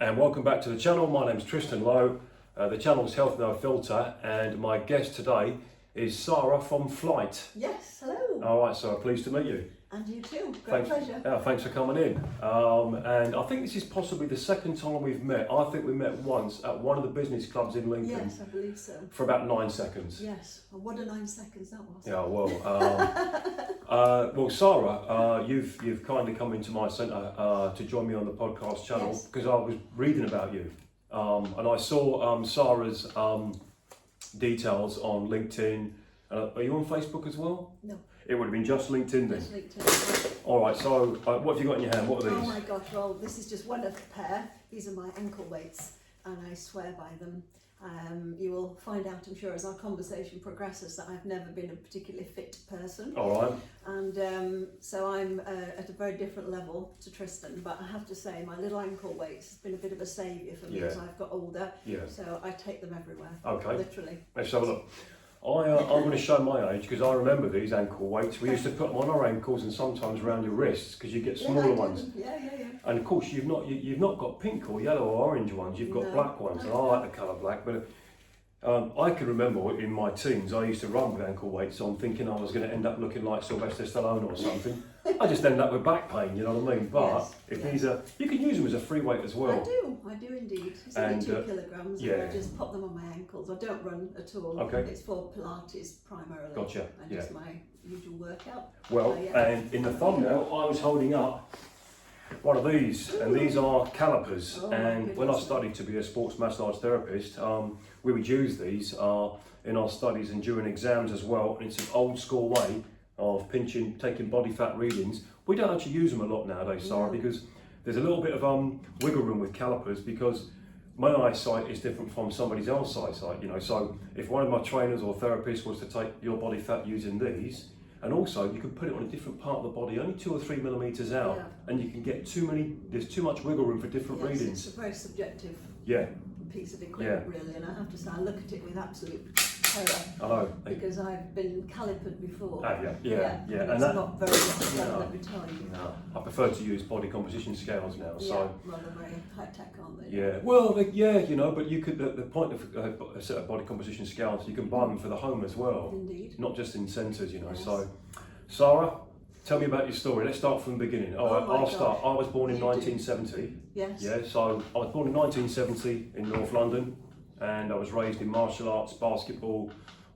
And welcome back to the channel. My name's Tristan Lowe. The channel's Health No Filter, and my guest today is Sara from Flight. Yes, hello. All right, Sara, pleased to meet you. And you too. Great pleasure. Thanks for coming in. And I think this is possibly the second time we've met. I think we met once at one of the business clubs in Lincoln. Yes, I believe so. For about 9 seconds. Yes, well, what a 9 seconds that was. Yeah, well, Sara, you've kindly come into my centre to join me on the podcast channel because I was reading about you, and I saw Sara's details on LinkedIn. Are you on Facebook as well? No. It would have been just LinkedIn then. Just LinkedIn. All right. So, what have you got in your hand? What are these? Oh my gosh! Well, this is just one of the pair. These are my ankle weights, and I swear by them. You will find out, I'm sure, as our conversation progresses, that I've never been a particularly fit person. All right. And so I'm at a very different level to Tristan, but I have to say my little ankle weights has been a bit of a saviour for me as I've got older. Yeah. So I take them everywhere. Okay. Literally. Let's have a look. I'm going to show my age because I remember these ankle weights. We used to put them on our ankles and sometimes around your wrists because you get smaller ones. Yeah. And of course, you've not got pink or yellow or orange ones. You've got black ones, and I like the colour black. But I can remember in my teens, I used to run with ankle weights on, thinking I was going to end up looking like Sylvester Stallone or something. I just end up with back pain. You know what I mean? But these are, you can use them as a free weight as well. I do indeed. It's only 2 kilograms, and I just pop them on my ankles. I don't run at all. Okay. It's for Pilates primarily. Gotcha. And just my usual workout. Well, and in the thumbnail, I was holding up one of these, and these are calipers. And when I studied to be a sports massage therapist, we would use these in our studies and during exams as well. And it's an old school way of taking body fat readings. We don't actually use them a lot nowadays, Sara, because there's a little bit of wiggle room with calipers because my eyesight is different from somebody else's eyesight, you know. So if one of my trainers or therapists was to take your body fat using these, and also you can put it on a different part of the body, only 2 or 3 millimeters out, and you can get there's too much wiggle room for different readings. It's a very subjective piece of equipment really, and I have to say I look at it with absolute terror. I know. Because I've been calipered before. Have you? Yeah. And it's not very much fun, let me tell you. No, I prefer to use body composition scales now. Yeah, so well, they're very high tech, aren't they? Yeah, well, you know, but you could. The point of a set of body composition scales, you can buy them for the home as well. Indeed. Not just in centres, you know. Yes. So, Sara, tell me about your story. Let's start from the beginning. I'll start. I was born in 1970. Yes. Yeah, so I was born in 1970 in North London, and I was raised in martial arts, basketball,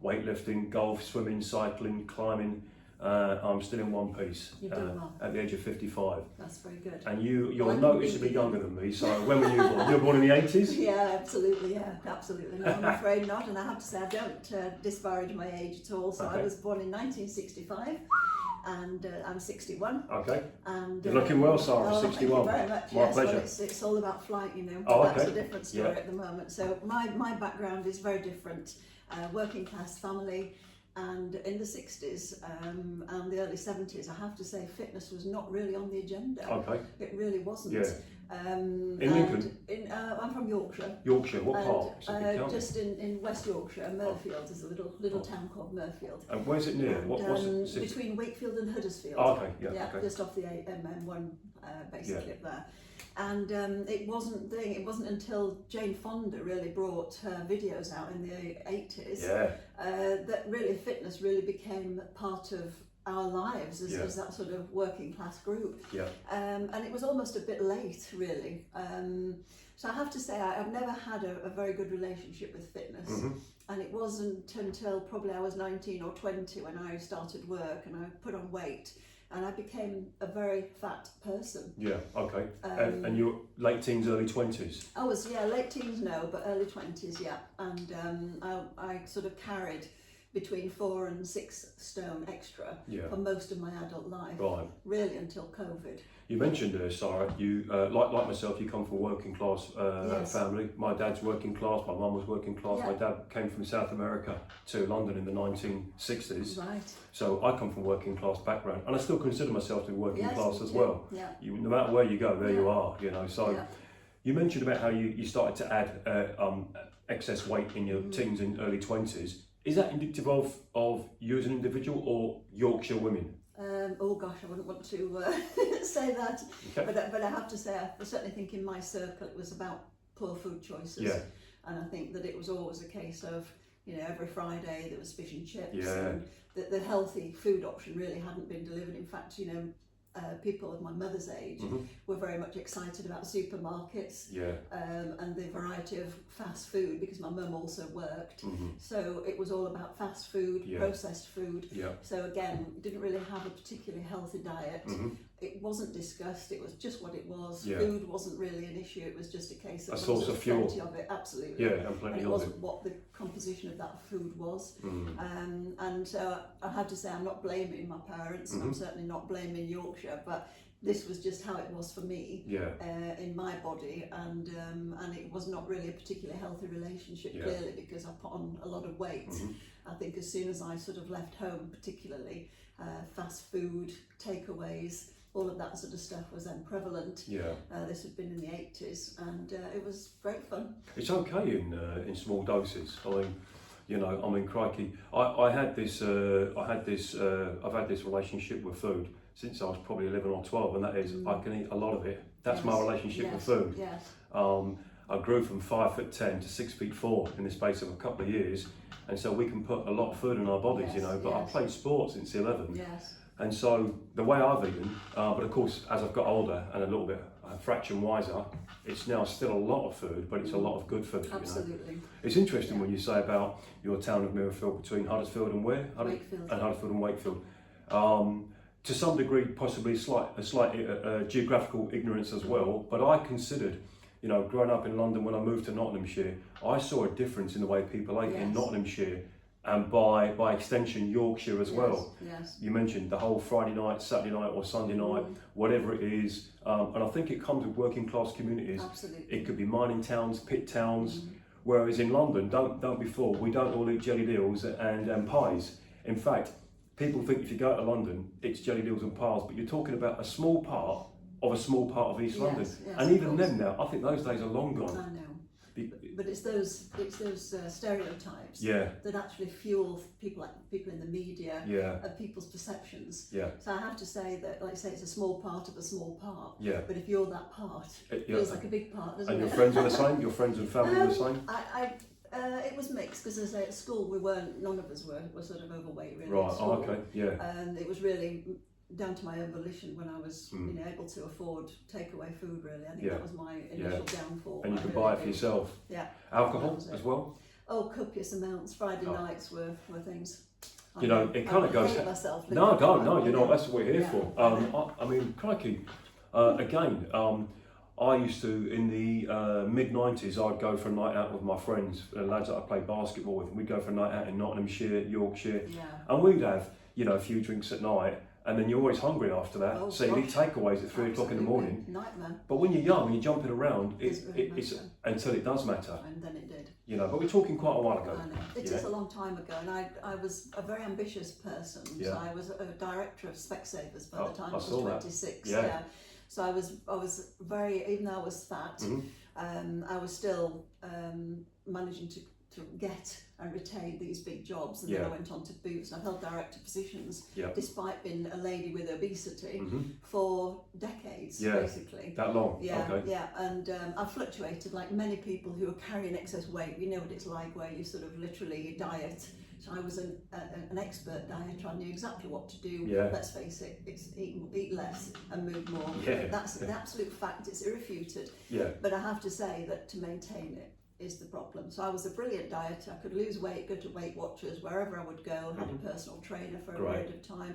weightlifting, golf, swimming, cycling, climbing. I'm still in one piece at the age of 55. That's very good. And you're noticeably younger than me, so when were you born? You were born in the 80s? Yeah, absolutely, absolutely. No, I'm afraid not, and I have to say I don't disparage my age at all. So I was born in 1965, and I'm 61. Okay. And you're looking well, Sara, 61. Thank you very much. My pleasure. Well, it's all about flight, you know. Oh, That's a different story at the moment. So my background is very different. Working class family. And in the 60s and the early 70s, I have to say, fitness was not really on the agenda. Okay. It really wasn't. Yeah. In Lincoln? I'm from Yorkshire. Yorkshire, what part? Just in West Yorkshire, Murfield. There's a little town called Murfield. And where's it near? What's it? Between Wakefield and Huddersfield. Oh, okay, okay. Just off the M1, basically up there. And it wasn't until Jane Fonda really brought her videos out in the 80s that really fitness really became part of our lives as that sort of working class group. And it was almost a bit late, really. So I have to say I've never had a very good relationship with fitness. And it wasn't until probably I was 19 or 20 when I started work and I put on weight. And I became a very fat person. Yeah, okay. And you're late teens, early 20s? I was, late teens no, but early 20s, And I sort of carried between 4 and 6 stone extra for most of my adult life. Right. Really until COVID. You mentioned Sara, you like myself, you come from a working class family. My dad's working class, my mum was working class. My dad came from South America to London in the 1960s. Right. So I come from a working class background, and I still consider myself to be working class as well. Yeah. No matter where you go, there you are, you know. So you mentioned about how you started to add excess weight in your teens and early 20s. Is that indicative of you as an individual or Yorkshire women? Oh gosh, I wouldn't want to say that, Okay. but I have to say, I certainly think in my circle it was about poor food choices, Yeah. and I think that it was always a case of, you know, every Friday there was fish and chips, Yeah. and the healthy food option really hadn't been delivered. In fact, you know, people of my mother's age were very much excited about supermarkets and the variety of fast food, because my mum also worked. So it was all about fast food, processed food. So again, didn't really have a particularly healthy diet. It wasn't discussed, it was just what it was. Food wasn't really an issue, it was just a case of a source of fuel. Plenty of it, absolutely. And plenty And it of wasn't it. what the composition of that food was. And so I have to say, I'm not blaming my parents, and I'm certainly not blaming Yorkshire, but this was just how it was for me in my body, and it was not really a particularly healthy relationship, clearly, because I put on a lot of weight. I think as soon as I sort of left home, particularly fast food, takeaways, all of that sort of stuff was then prevalent. This had been in the 80s, and it was great fun. It's okay in small doses. I mean, you know, I mean, crikey, I've had this relationship with food since I was probably 11 or 12, and that is, I can eat a lot of it. That's my relationship with food. I grew from 5'10" to 6'4" in the space of a couple of years, and so we can put a lot of food in our bodies, you know. But I played sport since 11, and so the way I've eaten, but of course, as I've got older and a little bit a fraction wiser, it's now still a lot of food, but it's a lot of good food. Absolutely. You know? It's interesting when you say about your town of Mirfield, between Huddersfield and where? Wakefield. And Huddersfield and Wakefield. To some degree, possibly a slight geographical ignorance as well, but I considered, you know, growing up in London, when I moved to Nottinghamshire, I saw a difference in the way people ate in Nottinghamshire, and by extension Yorkshire as well. You mentioned the whole Friday night, Saturday night or Sunday night, whatever it is, and I think it comes with working class communities. It could be mining towns, pit towns, whereas in London, don't be fooled, we don't all eat jelly deals and pies. In fact, people think if you go to London, it's jelly deals and pies, but you're talking about a small part of East London, and even them now, I think those days are long gone. I know. But it's those stereotypes that actually fuel people in the media and people's perceptions. So I have to say that, like I say, it's a small part of a small part. But if you're that part, it feels like a big part, doesn't it? And your friends are the same? Your friends and family are the same? It was mixed, because as I say, at school none of us were sort of overweight really. Right. At school. Okay. It was really down to my own volition when I was able to afford takeaway food, really. I think that was my initial downfall. And you could buy it for yourself. Alcohol as well? Oh, copious amounts. Friday nights were things. You know, it kind of goes. No, you know, that's what we're here for. I mean, crikey. Again, I used to, in the mid-90s, I'd go for a night out with my friends, the lads that I played basketball with, and we'd go for a night out in Nottinghamshire, Yorkshire, and we'd have, you know, a few drinks at night, and then you're always hungry after that, so you eat takeaways at 3 o'clock in the morning. Nightmare. But when you're young and you're jumping around, it's until it does matter. And then it did. You know, but we're talking quite a while ago. I know. It is a long time ago, and I was a very ambitious person. So I was a director of Specsavers by the time I was 26. So I was very, even though I was fat, I was still managing to get and retain these big jobs, and then I went on to Boots, and I've held director positions despite being a lady with obesity for decades, basically. That long? And I've fluctuated like many people who are carrying excess weight. You know what it's like, where you sort of literally diet. So I was an expert dieter. I knew exactly what to do. Let's face it, it's eat less and move more. That's the absolute fact, it's irrefuted. But I have to say that to maintain it is the problem. So I was a brilliant dieter. I could lose weight, go to Weight Watchers, wherever I would go, had a personal trainer for a period of time.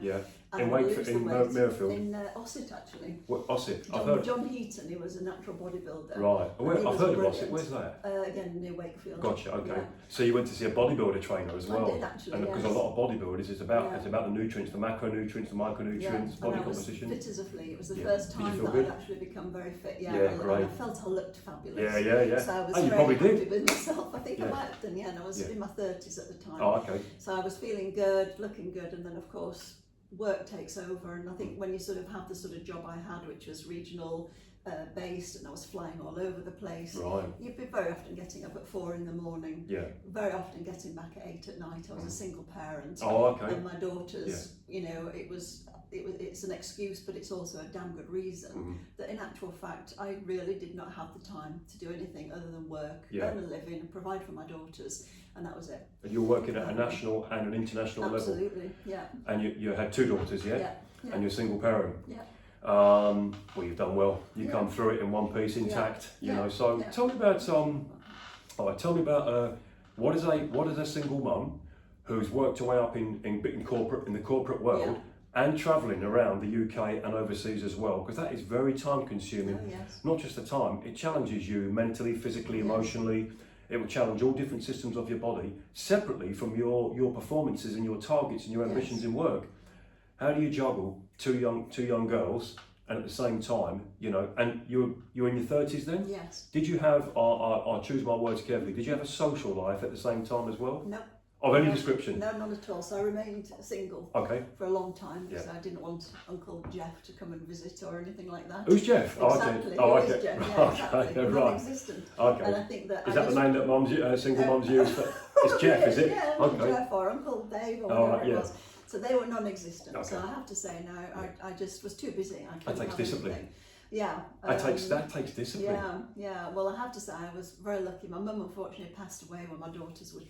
And in Mirfield? In Ossett, actually. What, Ossett? John Heaton, he was a natural bodybuilder. Right. I've heard of Ossett. Where's that? Again, near Wakefield. Gotcha, okay. So you went to see a bodybuilder trainer as well? I did, actually, and because a lot of bodybuilders, it's about the nutrients, the macronutrients, the micronutrients, body composition. Fit as a flea. It was the first time that I'd actually become very fit. Great. I felt I looked fabulous. So I was you probably did. with myself. I think I might have done, and I was in my 30s at the time. Oh, okay. So I was feeling good, looking good, and then of course work takes over, and I think when you sort of have the sort of job I had, which was regional based, and I was flying all over the place, you'd be very often getting up at 4 in the morning, very often getting back at 8 at night. I was a single parent, and my daughters, you know, it was it's an excuse, but it's also a damn good reason that in actual fact I really did not have the time to do anything other than work, earn a living and provide for my daughters, and that was it. And you're working at a national and an international level? Absolutely, yeah. And you had 2 daughters, yeah? Yeah. And you're a single parent? Yeah. Well, you've done well. You come through it in one piece, intact, you know. So tell me about what is a single mum who's worked her way up in the corporate world and travelling around the UK and overseas as well, because that is very time consuming. Oh, yes. Not just the time, it challenges you mentally, physically, emotionally. It will challenge all different systems of your body separately from your performances and your targets and your ambitions in work. How do you juggle two young girls, and at the same time, you know, and you're in your 30s then? Yes. Did you have, I'll choose my words carefully, did you have a social life at the same time as well? No. Of any description? No, not at all. So I remained single for a long time because I didn't want Uncle Jeff to come and visit or anything like that. Who's Jeff? Exactly. Oh, okay. Who is Jeff? Yeah, exactly. Right. Non-existent. Okay. And I think that is that the name that single mums use? It's Jeff, is it? Yeah, Uncle Jeff or Uncle Dave or whatever it was. So they were non-existent. Okay. So I have to say, no, I just was too busy. That takes discipline. Anything. Yeah. That takes discipline. Yeah. Well, I have to say, I was very lucky. My mum unfortunately passed away when my daughters were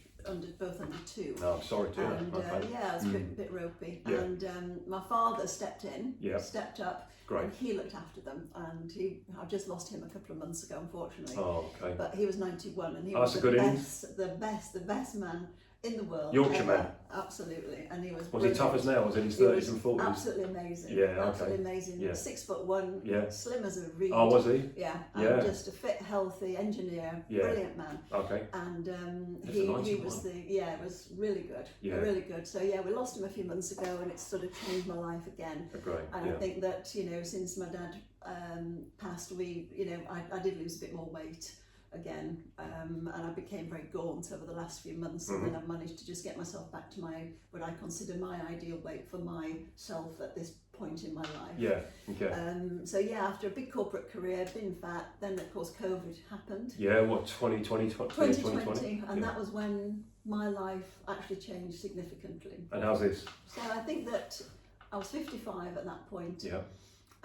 both under 2. No, I'm sorry to hear that. Okay. Yeah, it was a bit ropey. Yeah. And my father stepped up, Great. and he looked after them. And I just lost him a couple of months ago, unfortunately. Oh, okay. But he was 91, and he That's was the best man in the world. Yorkshire man. Absolutely, and he was. Was he tough as nails in his 30s and 40s? Absolutely amazing. Yeah, okay. Absolutely amazing. Yeah. 6'1", slim as a reed. Oh, was he? Yeah, and just a fit, healthy engineer, brilliant man. Okay. And he was it was really good. Yeah. Really good. So yeah, we lost him a few months ago, and it's sort of changed my life again. Great. And I think that, you know, since my dad passed, I did lose a bit more weight again, and I became very gaunt over the last few months, and then I've managed to just get myself back to what I consider my ideal weight for myself at this point in my life. Yeah, okay. So yeah, after a big corporate career, been fat, then of course COVID happened. Yeah, what, 2020? And that was when my life actually changed significantly. And how's this? So I think that I was 55 at that point. Yeah.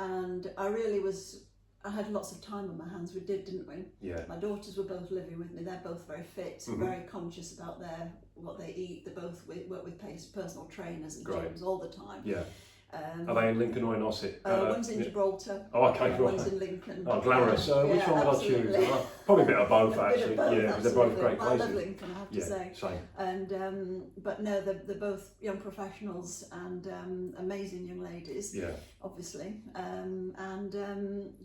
And I had lots of time on my hands. We didn't we? Yeah. My daughters were both living with me. They're both very fit, very conscious about what they eat. They both work with personal trainers and gyms all the time. Yeah. Are they in Lincoln or in Ossett? One's in Gibraltar. Oh, okay, right. One's in Lincoln. Oh, glamorous. Which one would I choose? Probably a bit of both, actually. Because they're both great places. I love Lincoln, I have to say. Same. And but no, they're both young professionals and amazing young ladies. Yeah. Obviously, and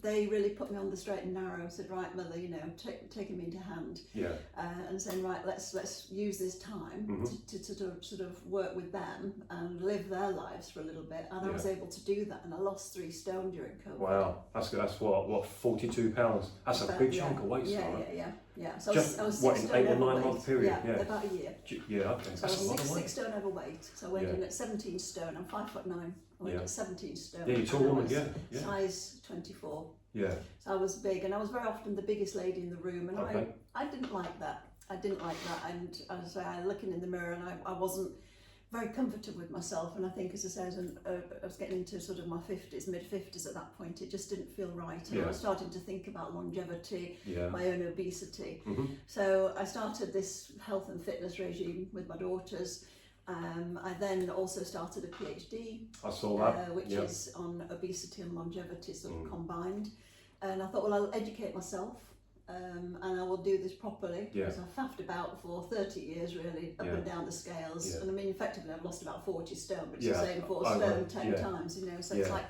they really put me on the straight and narrow. Said, right, mother, you know, taking me into hand. Yeah. And saying, right, let's use this time to sort of work with them and live their lives for a little bit. And I was able to do that, and I lost 3 stone during COVID. Wow, that's what 42 pounds. That's a big chunk of weight, Sara. Yeah. So just I was what, 6 in stone 8 or 9 overweight. month period? Yeah, about a year. Yeah, okay. So That's I was a lot of weight. 6 stone overweight. So I went in at 17 stone. I'm 5'9". I went at 17 stone. Yeah, you're a tall woman. Yeah. Size 24. Yeah. So I was big, and I was very often the biggest lady in the room, and I didn't like that. And as I looking in the mirror, and I wasn't very comfortable with myself. And I think, as I said, I was getting into sort of my 50s, mid-50s at that point. It just didn't feel right. And I was starting to think about longevity, my own obesity. So I started this health and fitness regime with my daughters. I then also started a PhD. I saw that. Which is on obesity and longevity sort of combined. And I thought, well, I'll educate myself. And I will do this properly, because I've faffed about for 30 years really, up and down the scales, and I mean effectively I've lost about 40 stone, but it's the same 4 stone 10 times, you know, so it's like,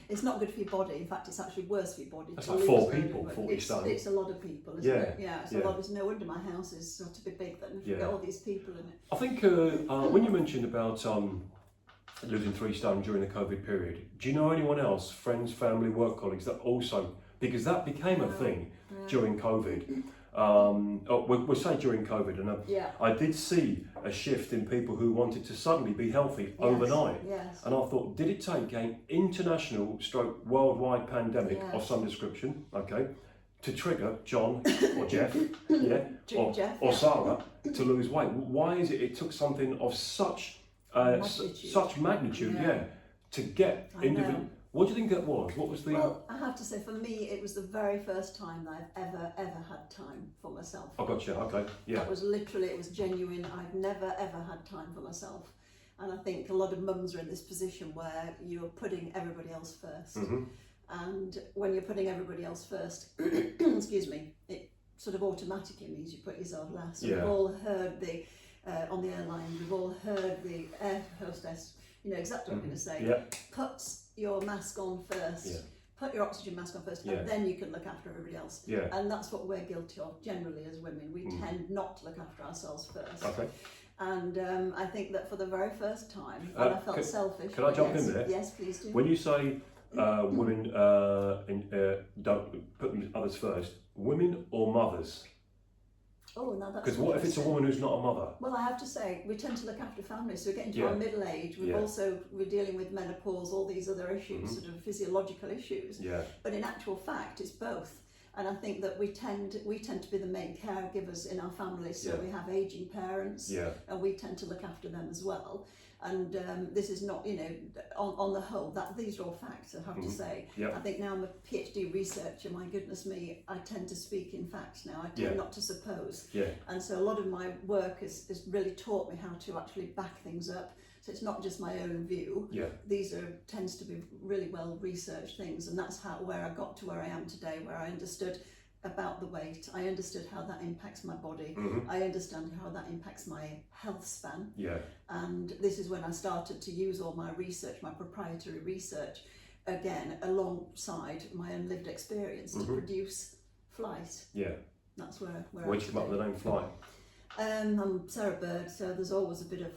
it's not good for your body. In fact, it's actually worse for your body. That's like 4 people, 40 stone. It's a lot of people, isn't it? Yeah, it's a lot. It's no wonder my house is to be big then, if you've got all these people in it. I think when you mentioned about losing 3 stone during the COVID period, do you know anyone else, friends, family, work colleagues, that also, because that became a thing during COVID. We'll say during COVID, and I did see a shift in people who wanted to suddenly be healthy overnight. Yes. And I thought, did it take an international / worldwide pandemic of some description, to trigger John or Jeff, or Sara to lose weight? Why is it took something of such magnitude, to get individual. What do you think that was? What was the? Well, I have to say, for me, it was the very first time that I've ever had time for myself. I got you. Okay, yeah. That was literally, it was genuine. I've never ever had time for myself, and I think a lot of mums are in this position where you're putting everybody else first. And when you're putting everybody else first, excuse me, it sort of automatically means you put yourself last. Yeah. We've all heard the on the airline. We've all heard the air hostess. You know exactly what I'm going to say. Yeah. Put your mask on first. Yeah. Put your oxygen mask on first, and then you can look after everybody else. Yeah. And that's what we're guilty of generally as women. We tend not to look after ourselves first. Okay. And I think that for the very first time, and I felt selfish. Can I jump in there? Yes, please do. When you say women don't put others first, women or mothers? Oh, now that's because what if it's a woman who's not a mother? Well, I have to say, we tend to look after families. So we're getting to our middle age. We're dealing with menopause, all these other issues, sort of physiological issues. Yeah. But in actual fact, it's both. And I think that we tend to be the main caregivers in our families. So we have aging parents, and we tend to look after them as well. And this is not, you know, on the whole, that these are all facts, I have to say. I think now I'm a PhD researcher, my goodness me, I tend to speak in facts now. I tend not to suppose. And so a lot of my work has really taught me how to actually back things up. So it's not just my own view. These tends to be really well researched things, and that's where I got to where I am today, where I understood about the weight. I understood how that impacts my body. I understand how that impacts my health span. And this is when I started to use all my research, my proprietary research, again alongside my own lived experience to produce Flight. That's where Where'd you come up with the name Flight? I'm Sara Bird, so there's always a bit of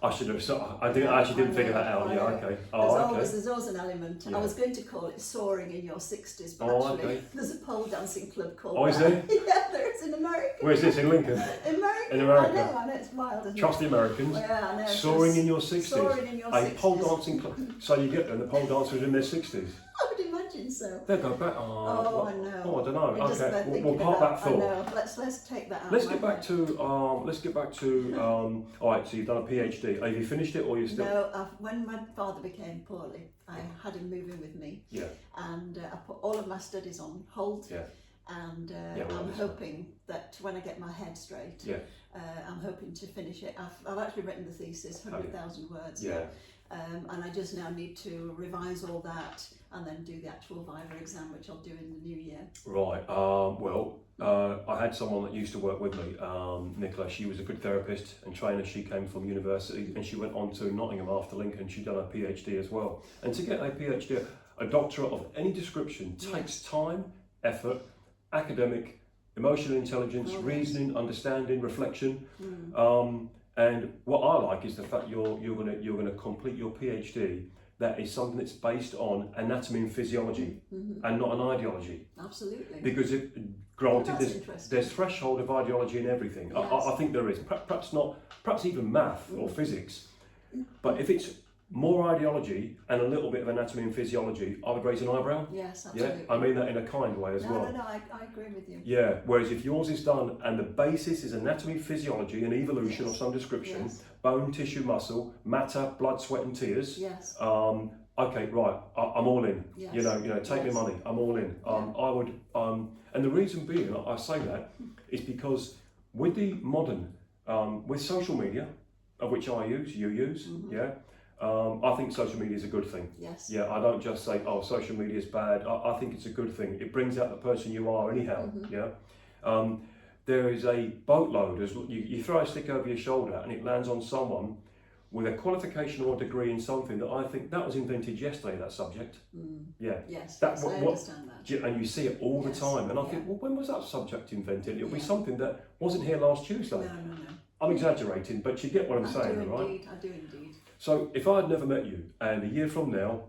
I should have. I actually didn't figure that out. Okay. There's always an element. I was going to call it Soaring in Your 60s, but actually there's a pole dancing club called. Oh, is there? Yeah, there is in America. Where's this, in Lincoln? In America. In America. I know, it's wild, isn't Trust it? the Americans. Yeah, I know. Soaring in Your 60s. Soaring in Your 60s. A pole dancing club. So you get there, and the pole dancers in their 60s. I would imagine so. They'll go back. I know. Oh, I don't know. Okay, we'll park that I thought. know. Let's take that out. Let's get back to. All right. So you've done a PhD. Have you finished it, or you still? No. When my father became poorly, I had him moving with me. And I put all of my studies on hold. And I'm hoping that when I get my head straight, I'm hoping to finish it. I've actually written the thesis, 100,000 words. And I just now need to revise all that and then do the actual Viva exam, which I'll do in the new year. Right. I had someone that used to work with me, Nicola. She was a good therapist and trainer. She came from university and she went on to Nottingham after Lincoln. She'd done a PhD as well. And to get a PhD, a doctorate of any description takes time, effort, academic, emotional intelligence, reasoning, understanding, reflection. And what I like is the fact you're gonna complete your PhD. That is something that's based on anatomy and physiology and not an ideology. Absolutely. Because granted, there's threshold of ideology in everything. I think there is. Perhaps even math or physics. But if it's more ideology and a little bit of anatomy and physiology, I would raise an eyebrow. Yes, absolutely. I mean that in a kind way as well. No, I agree with you. Yeah, whereas if yours is done and the basis is anatomy, physiology and evolution of some description, bone, tissue, muscle, matter, blood, sweat and tears. Okay, right, I'm all in. You know, take me money, I'm all in. I would, and the reason being I say that is because with the modern, with social media, of which I use, you use, I think social media is a good thing. I don't just say, oh, social media is bad. I think it's a good thing. It brings out the person you are anyhow. There is a boatload. You throw a stick over your shoulder and it lands on someone with a qualification or a degree in something that I think that was invented yesterday, that subject. I understand that. And you see it all the time. And I think, well, when was that subject invented? It'll be something that wasn't here last Tuesday. No. I'm exaggerating, but you get what I'm saying, right? I do indeed. So if I had never met you, and a year from now,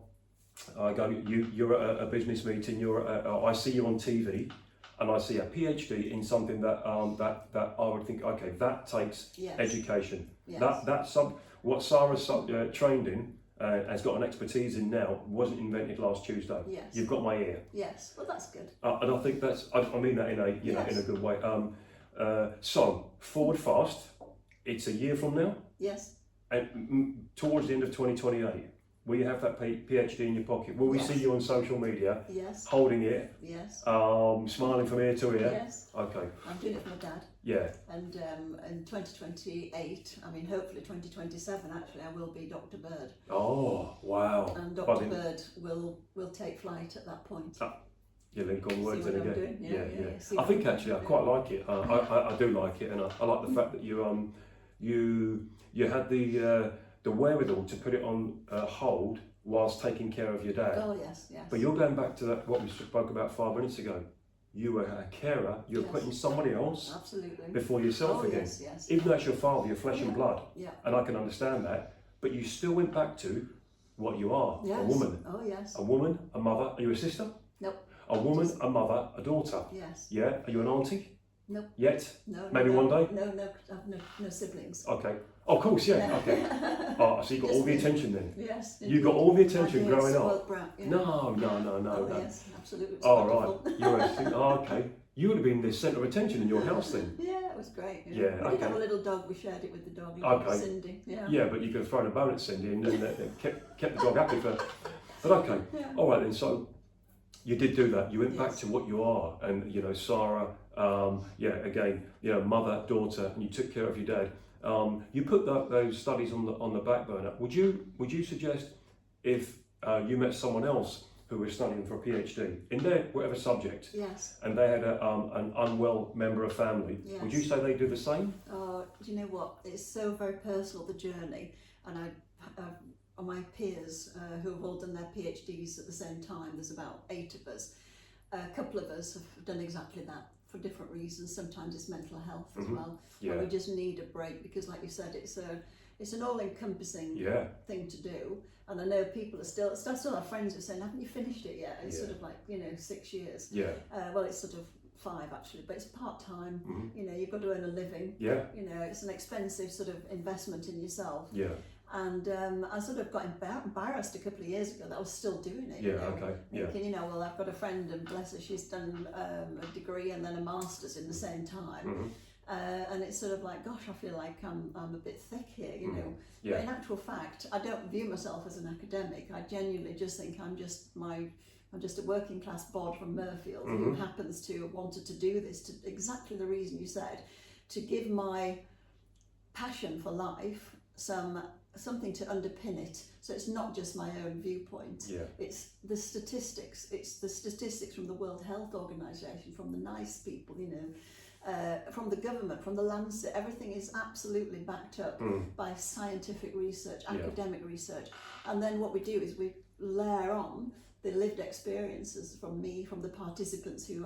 I go, you're at a business meeting, I see you on TV, and I see a PhD in something that I would think, okay, that takes education. That's what Sara's trained in, has got an expertise in now, wasn't invented last Tuesday. You've got my ear. Well, that's good. And I think I mean that in a good way. So forward fast. It's a year from now. Yes. And towards the end of 2028, will you have that PhD in your pocket? Will we Yes. see you on social media Yes. holding it, Yes. smiling from ear to ear? Yes. Okay. I'm doing it for my dad. Yeah. And in 2028, I mean, hopefully 2027, actually, I will be Dr. Bird. Oh, wow. And Dr. Bird will take flight at that point. You link all the words See in what I'm again. doing? Yeah. I think actually I quite like it. I do like it, and I like the fact that you had the wherewithal to put it on hold whilst taking care of your dad. Oh yes, yes. But you're going back to what we spoke about 5 minutes ago. You were a carer. You're Yes. putting somebody else Absolutely. before yourself again. Yes, yes. Even though it's your father, your flesh and blood, Yeah. and I can understand that. But you still went back to what you are, Yes. a woman. Oh yes. A woman, a mother. Are you a sister? Nope. A woman, a mother, a daughter. Yes. Yeah. Are you an auntie? Nope. Yet? No. Maybe one day? No. I have no siblings. Okay. Oh, of course, yeah. Okay. Oh, so you got all the attention then. Yes. You got all the attention growing up. Spoiled brat, yeah. No. Oh yes, absolutely. It was Oh wonderful. right. You're a, oh, okay. You would have been the centre of attention in your house then. Yeah, it was great. Yeah, We did okay. have a little dog. We shared it with the dog. Okay. Cindy. Yeah. Yeah, but you could have thrown a bone at Cindy and kept the dog happy for. But okay. Yeah. All right then. So you did do that. You went back Yes. to what you are, and Sarah. Again, mother, daughter, and you took care of your dad. You put those studies on the back burner. Would you suggest if you met someone else who was studying for a PhD in their whatever subject, Yes. and they had an unwell member of family, Yes. would you say they do the same? Do you know what? It's so very personal, the journey, and my peers who have all done their PhDs at the same time. There's about 8 of us. A couple of us have done exactly that for different reasons. Sometimes it's mental health as well. Yeah. And we just need a break because, like you said, it's an all-encompassing thing to do. And I know people are still have friends who are saying, haven't you finished it yet? It's sort of like 6 years. Yeah. Well, it's sort of 5 actually, but it's part-time. Mm-hmm. You've got to earn a living. Yeah. It's an expensive sort of investment in yourself. Yeah. And I sort of got embarrassed a couple of years ago that I was still doing it. Yeah. Okay. Yeah. Thinking, well, I've got a friend and bless her, she's done a degree and then a master's in the same time. Mm-hmm. And it's sort of like, gosh, I feel like I'm a bit thick here, Mm-hmm. Yeah. But in actual fact, I don't view myself as an academic. I genuinely just think I'm just a working class bod from Murfield who happens to have wanted to do this to exactly the reason you said, to give my passion for life something to underpin it, so it's not just my own viewpoint. Yeah. It's the statistics from the World Health Organization, from the nice people, from the government, from the Lancet. Everything is absolutely backed up by scientific research, academic research, and then what we do is we layer on the lived experiences from me, from the participants who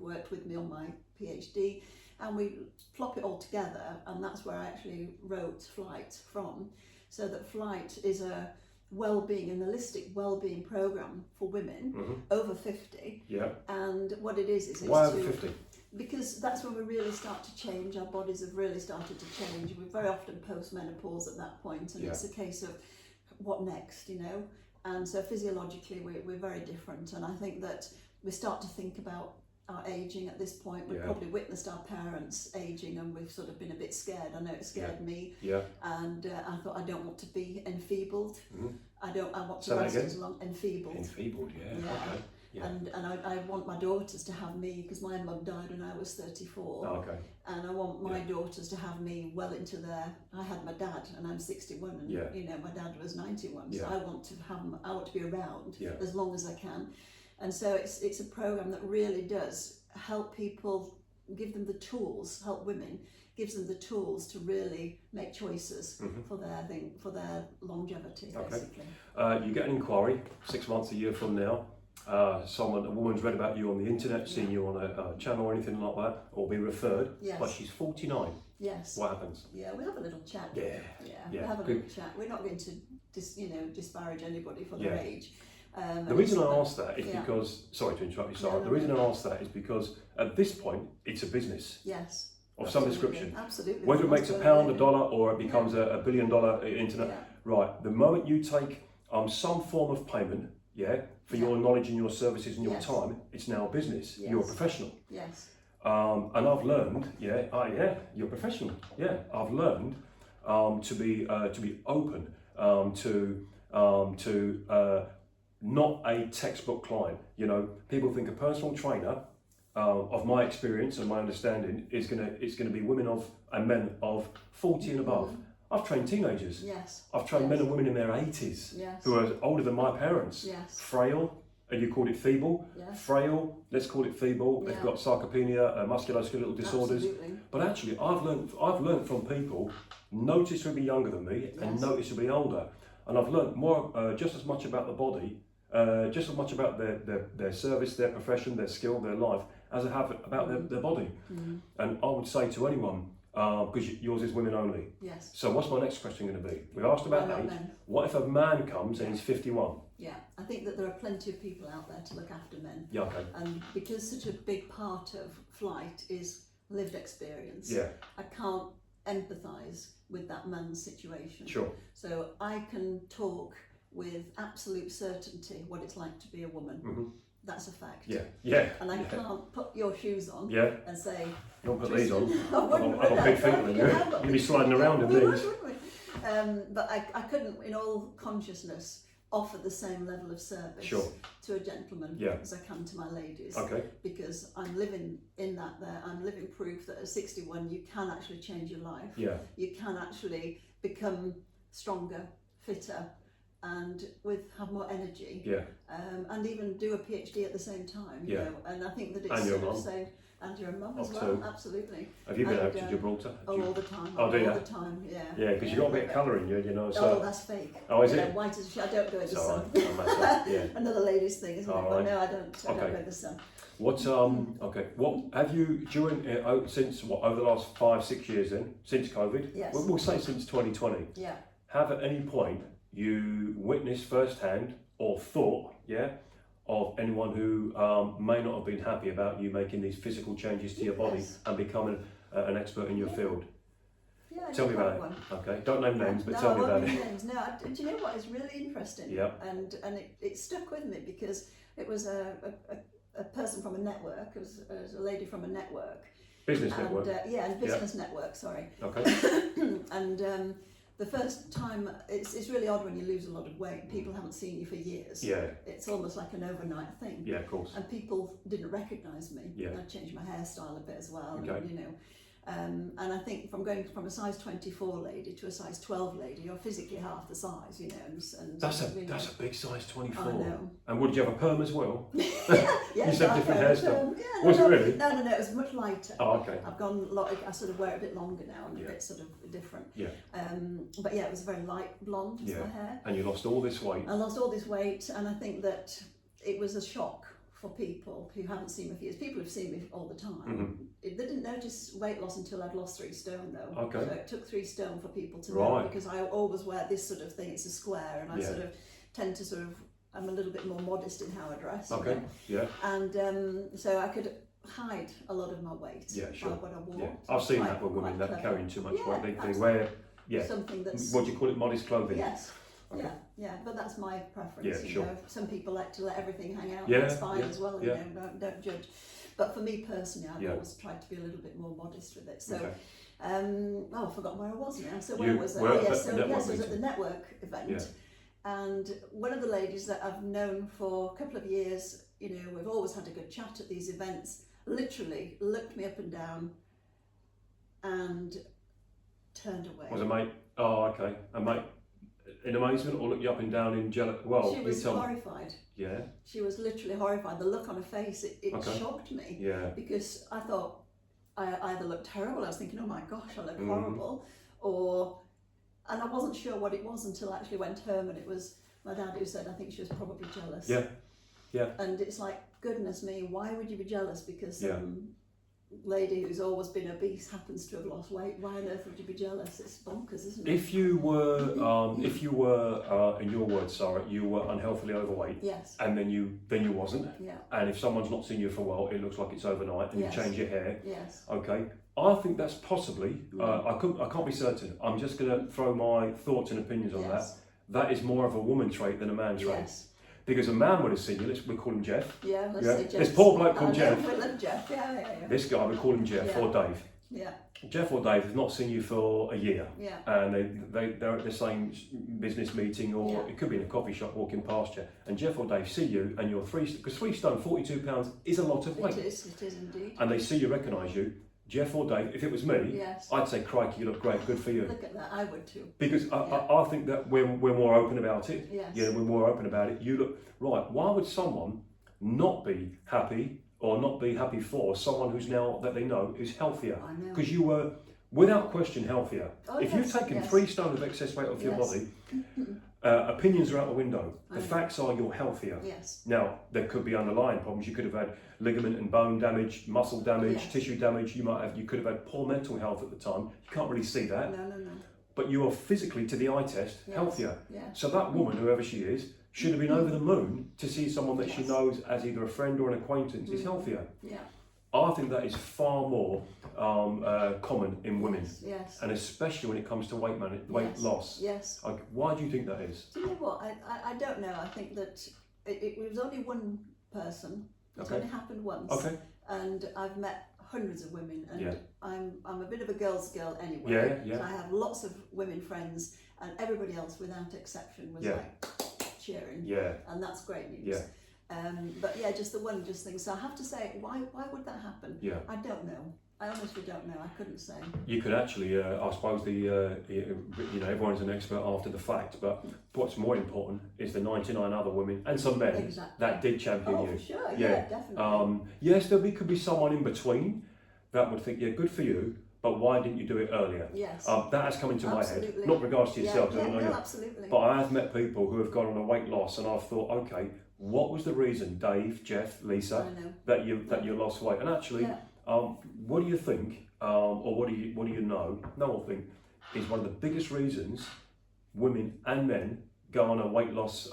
worked with me on my PhD, and we plop it all together, and that's where I actually wrote Flight from. So that Flight is a well-being, an holistic well-being program for women over 50. Yeah. And what it is why over 50? Because that's when we really start to change. Our bodies have really started to change. We're very often post-menopause at that point, and it's a case of what next, And so physiologically, we're very different. And I think that we start to think about our aging at this point. We've probably witnessed our parents aging, and we've sort of been a bit scared. I know it scared me. Yeah. And I thought, I don't want to be enfeebled. I want to Say that last again? as long enfeebled. Enfeebled, yeah. Okay. Yeah. And I want my daughters to have me, because my mum died when I was 34. Oh, okay. And I want my daughters to have me well into I had my dad, and I'm 61, and my dad was 91. So I want to be around as long as I can. And so it's a program that really does help people, give them the tools, help women, gives them the tools to really make choices for their longevity, basically. You get an inquiry 6 months, a year from now. A woman's read about you on the internet, seen you on a channel or anything like that, or be referred. Yes. But she's 49. Yes. What happens? Yeah, we have a little chat. Yeah. We have a little chat. We're not going to disparage anybody for their age. The reason I ask that is because, sorry to interrupt you, Sarah, the reason I ask that is because at this point it's a business. Yes. Of some description. Absolutely. Whether it makes a pound, a dollar, or it becomes a $1 billion internet. Right, the moment you take some form of payment, for your knowledge and your services and your time, it's now a business. You're a professional. Yes. And I've learned, you're a professional. Yeah, I've learned to be open to to not a textbook client. You know, people think a personal trainer, of my experience and my understanding, is gonna be women and men of 40 and above. I've trained teenagers. Yes. I've trained men and women in their 80s who are older than my parents. Yes. Frail, and you called it feeble. Yes. Frail, let's call it feeble. They've got sarcopenia, musculoskeletal disorders. Absolutely. But actually, I've learned from people noticeably younger than me and noticeably older, and I've learned more, just as much about the body, just as much about their service, their profession, their skill, their life, as I have about their body. And I would say to anyone, because yours is women only. Yes. So what's my next question going to be? We asked about age. What if a man comes and he's 51? Yeah, I think that there are plenty of people out there to look after men. Yeah, okay. And because such a big part of flight is lived experience, Yeah. I can't empathise with that man's situation. Sure. So I can talk with absolute certainty what it's like to be a woman. That's a fact. Yeah, yeah. And I can't put your shoes on and say, don't put these on. I wouldn't, I've got big feet on you. You'd be sliding around in these. But I couldn't, in all consciousness, offer the same level of service to a gentleman as I can to my ladies. Okay. Because I'm living in that there. I'm living proof that at 61 you can actually change your life. Yeah. You can actually become stronger, fitter, and have more energy. Yeah. And even do a PhD at the same time. You know? And I think that it's and your sort of mum. saying, and your mum as well, too. Absolutely. Have you been out to Gibraltar? All the time. Oh, do you? All the time, yeah. Yeah, because you've got a bit of colour in you, you know. So. Oh, that's fake. Oh, is it? White as a sheet. I don't go in the sun. Yeah. Another lady's thing, isn't it? Right. Well, no, I don't go in the sun. What have you since over the last 5-6 years then, since COVID? Yes. We'll say since 2020. Yeah. Have at any point you witnessed firsthand or thought, of anyone who may not have been happy about you making these physical changes to your body and becoming an expert in your field? Yeah, tell me about it. Okay, don't name names, but tell me about it. Names. No, do you know what is really interesting? Yeah. And it stuck with me because it was a person from a network, it was a lady from a network. Business network? Business network, sorry. Okay. And the first time, it's really odd when you lose a lot of weight. People haven't seen you for years. Yeah. It's almost like an overnight thing. Yeah, of course. And people didn't recognise me. Yeah. I changed my hairstyle a bit as well. Okay. And, you know, and I think from going from a size 24 lady to a size 12 lady, you're physically half the size, you know. And that's a big size 24. I know. And would you have a perm as well? Yeah, you said different hairstyle. Yeah, Was it really? No, it was much lighter. Oh, okay. I've gone I sort of wear it a bit longer now and a bit sort of different. Yeah. But yeah, it was very light blonde was my hair. And you lost all this weight. I lost all this weight, and I think that it was a shock for people who haven't seen me for years. People have seen me all the time. They didn't notice weight loss until I'd lost 3 stone though. Okay. So it took 3 stone for people to know, because I always wear this sort of thing, it's a square, and I sort of tend to I'm a little bit more modest in how I dress. Okay, yeah. And so I could hide a lot of my weight by what I wore. Yeah. So I've seen quite- that with women quite that are clever. carrying too much Yeah, weight. They absolutely. wear, something that's... what do you call it, modest clothing? Yes. Okay. Yeah, but that's my preference. Yeah, you sure. know, some people like to let everything hang out. Yeah, That's fine as well. yeah. You know, don't judge. But for me personally, I've always tried to be a little bit more modest with it. So, I've forgotten where I was now. So where was I? It was at the network event. Yeah. And one of the ladies that I've known for a couple of years, you know, we've always had a good chat at these events, literally looked me up and down and turned away. Was a mate? Oh, okay. A mate in amazement, or looked you up and down in jealous? Well, she was horrified. Yeah. She was literally horrified. The look on her face, it shocked me. Yeah. Because I thought I either looked terrible, I was thinking, oh my gosh, I look horrible, and I wasn't sure what it was until I actually went home, and it was my dad who said, I think she was probably jealous. Yeah. Yeah. And it's like, goodness me, why would you be jealous? Because some lady who's always been obese happens to have lost weight. Why on earth would you be jealous? It's bonkers, isn't it? If you were, in your words, Sarah, you were unhealthily overweight. Yes. And then you wasn't. Yeah. And if someone's not seen you for a while, it looks like it's overnight, and you change your hair. Yes. Okay. I think that's possibly. I can't be certain. I'm just going to throw my thoughts and opinions on that. That is more of a woman trait than a man trait. Yes. Because a man would have seen you. We call him Jeff. Yeah, let's say Jeff. This poor bloke called Jeff. We love Jeff. Yeah. This guy, we call him Jeff or Dave. Yeah. Jeff or Dave have not seen you for a year, Yeah. and they're at the same business meeting, or it could be in a coffee shop walking past you, and Jeff or Dave see you and you're because 3 stone, 42 pounds is a lot of weight. It is indeed. And they see you, recognise you. Jeff or Dave, if it was me, yes. I'd say, crikey, you look great, good for you. Look at that, I would too. Because I think that we're more open about it. Yes. Yeah, we're more open about it. You look, right, why would someone not be happy or not be happy for someone who's now, that they know, is healthier? I know. Because you were, without question, healthier. Oh, if yes, you've taken yes. 3 stone of excess weight off your body, opinions are out the window. The facts are you're healthier. Yes. Now, there could be underlying problems. You could have had ligament and bone damage, muscle damage, Yes. tissue damage. You could have had poor mental health at the time. You can't really see that. No. But you are physically, to the eye test, Yes. healthier. Yes. So that woman, whoever she is, should have been over the moon to see someone that she Yes. knows as either a friend or an acquaintance is healthier. Yeah. I think that is far more common in women, Yes. and especially when it comes to weight Yes. loss. Yes. Why do you think that is? Do you know what? I don't know. I think that it was only one person. It's Okay. only happened once. Okay. And I've met hundreds of women, and Yeah. I'm a bit of a girl's girl anyway. Yeah. So I have lots of women friends, and everybody else, without exception, was like cheering. Yeah. And that's great news. Yeah. But yeah, just the one thing. So I have to say, why would that happen? Yeah. I don't know. I honestly don't know. I couldn't say. You could actually, I suppose everyone's an expert after the fact, but what's more important is the 99 other women and some men Exactly. that did champion Oh, you. for sure. Yeah, definitely. Yes, could be someone in between that would think, yeah, good for you, but why didn't you do it earlier? Yes. That has come into Absolutely. my head, not regards to yourself, Yeah, I don't know no, you. absolutely. But I have met people who have gone on a weight loss, and I've thought, okay, what was the reason, Dave, Jeff, Lisa, I know. that you lost weight? And actually, what do you think, or what do you know? No one think is one of the biggest reasons women and men go on a weight loss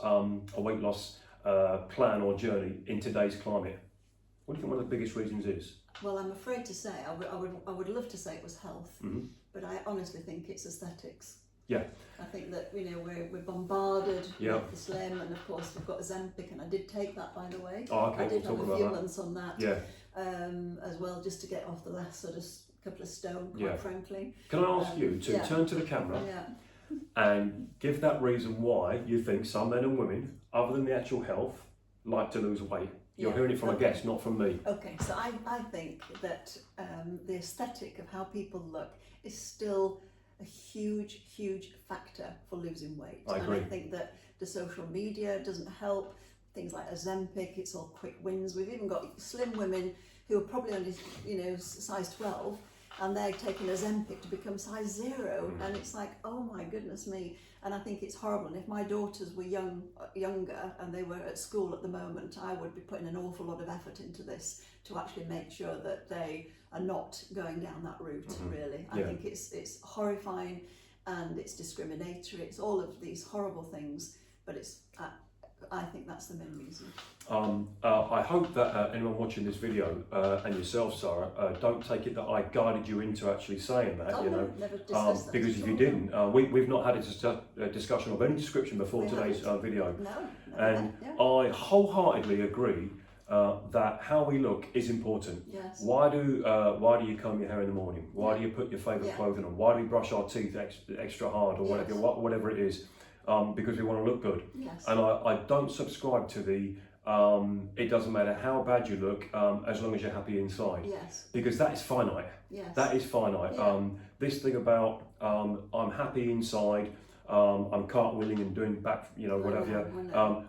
plan or journey in today's climate. What do you think one of the biggest reasons is? Well, I'm afraid to say, I would love to say it was health, but I honestly think it's aesthetics. Yeah. I think that we're bombarded with the slim, and of course we've got Ozempic, and I did take that, by the way. Oh, okay. I did we'll have talk a few about that. months on that. Yeah. As well, just to get off the last sort of couple of stone, quite Yeah. frankly. Can I ask you to turn to the camera and give that reason why you think some men and women, other than the actual health, like to lose weight? You're hearing it from a guest, not from me. Okay, so I think that the aesthetic of how people look is still a huge factor for losing weight. I agree. And I think that the social media doesn't help. Things like Ozempic, it's all quick wins. We've even got slim women who are probably only, size 12, and they're taking Ozempic to become size 0, and it's like, oh my goodness me. And I think it's horrible. And if my daughters were younger and they were at school at the moment, I would be putting an awful lot of effort into this to actually make sure that they are not going down that route. Really, I think it's horrifying, and it's discriminatory. It's all of these horrible things, but it's. I think that's the main reason. I hope that anyone watching this video and yourself, Sarah, don't take it that I guided you into actually saying that. Oh, no, never discussed that because if you didn't, we've not had a discussion of any description before today's video. No, and I wholeheartedly agree that how we look is important. Yes. Why do you comb your hair in the morning? Why do you put your favourite clothing on? Why do we brush our teeth extra hard, or whatever it is? Because we want to look good. Yes. And I don't subscribe to the it doesn't matter how bad you look as long as you're happy inside. Yes. Because that is finite. Yes. That is finite. Yeah. This thing about I'm happy inside, I'm cartwheeling and doing back, whatever.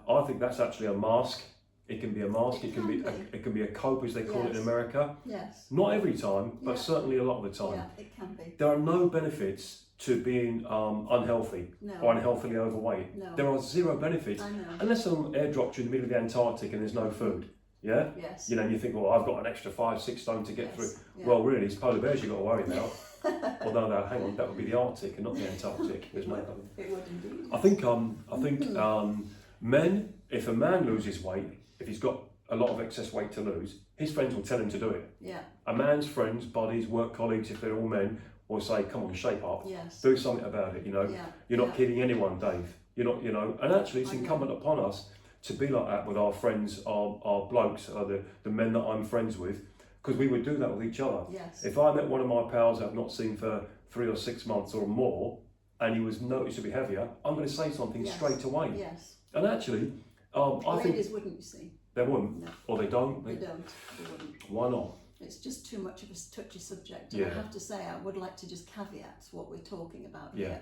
I think that's actually a mask. It can be a mask. It can be a cope, as they call it in America. Yes. Not every time, but certainly a lot of the time. Yeah, it can be. There are no benefits to being unhealthy or unhealthily overweight. No. There are zero benefits. I know. Unless I'm airdropped you in the middle of the Antarctic and there's no food. Yeah? Yes. You think, well, I've got an extra 5-6 stone to get through. Yeah. Well, really, it's polar bears you've got to worry about. Although, no, hang on, that would be the Arctic and not the Antarctic. There's no. It would indeed. I think men, if a man loses weight, if he's got a lot of excess weight to lose, his friends will tell him to do it. Yeah. A man's friends, buddies, work colleagues, if they're all men, will say, come on, shape up. Yes. Do something about it, Yeah. You're not kidding anyone, Dave. You're not, and actually it's incumbent upon us to be like that with our friends, our blokes, the men that I'm friends with, because we would do that with each other. Yes. If I met one of my pals that I've not seen for 3 or 6 months or more, and he was noticeably heavier, I'm going to say something straight away. Yes. And actually, I think ladies wouldn't, you see. They wouldn't, no. Or they don't. They don't. They wouldn't. Why not? It's just too much of a touchy subject. And I have to say, I would like to just caveat what we're talking about here.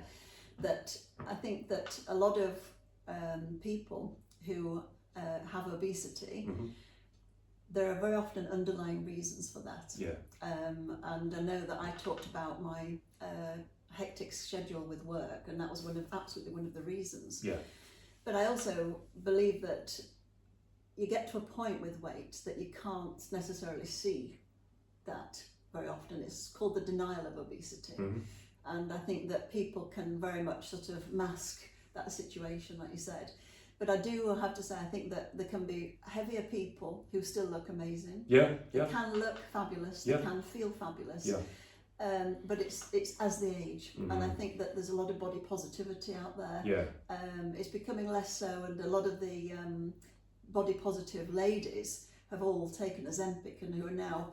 That I think that a lot of people who have obesity, there are very often underlying reasons for that. Yeah. And I know that I talked about my hectic schedule with work, and that was absolutely one of the reasons. Yeah. But I also believe that you get to a point with weight that you can't necessarily see that very often. It's called the denial of obesity. And I think that people can very much sort of mask that situation, like you said. But I do have to say, I think that there can be heavier people who still look amazing. Yeah. They can look fabulous. They can feel fabulous. Yeah. But it's as they age, and I think that there's a lot of body positivity out there. Yeah. It's becoming less so, and a lot of the body positive ladies have all taken Ozempic and who are now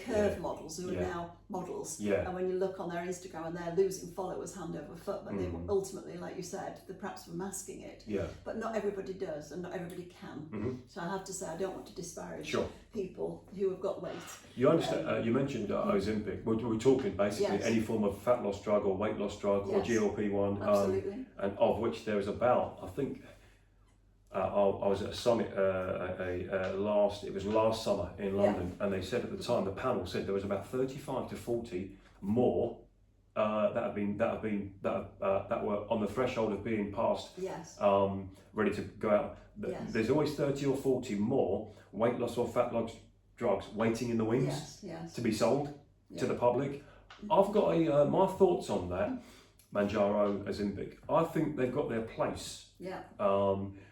curve models, who are now models. Yeah. And when you look on their Instagram, and they're losing followers hand over foot, but they ultimately, like you said, they perhaps were masking it. Yeah. But not everybody does, and not everybody can. So I have to say, I don't want to disparage people who have got weight. You understand? You mentioned Ozempic. We're talking basically any form of fat loss drug or weight loss drug or GLP-1, Absolutely. and of which there is about, I think. I was at a summit last summer in London, and they said at the time, the panel said there was about 35 to 40 more that were on the threshold of being passed, ready to go out. There's always 30 or 40 more weight loss or fat loss drugs waiting in the wings to be sold to the public. I've got my thoughts on that. Mounjaro, Ozempic, I think they've got their place.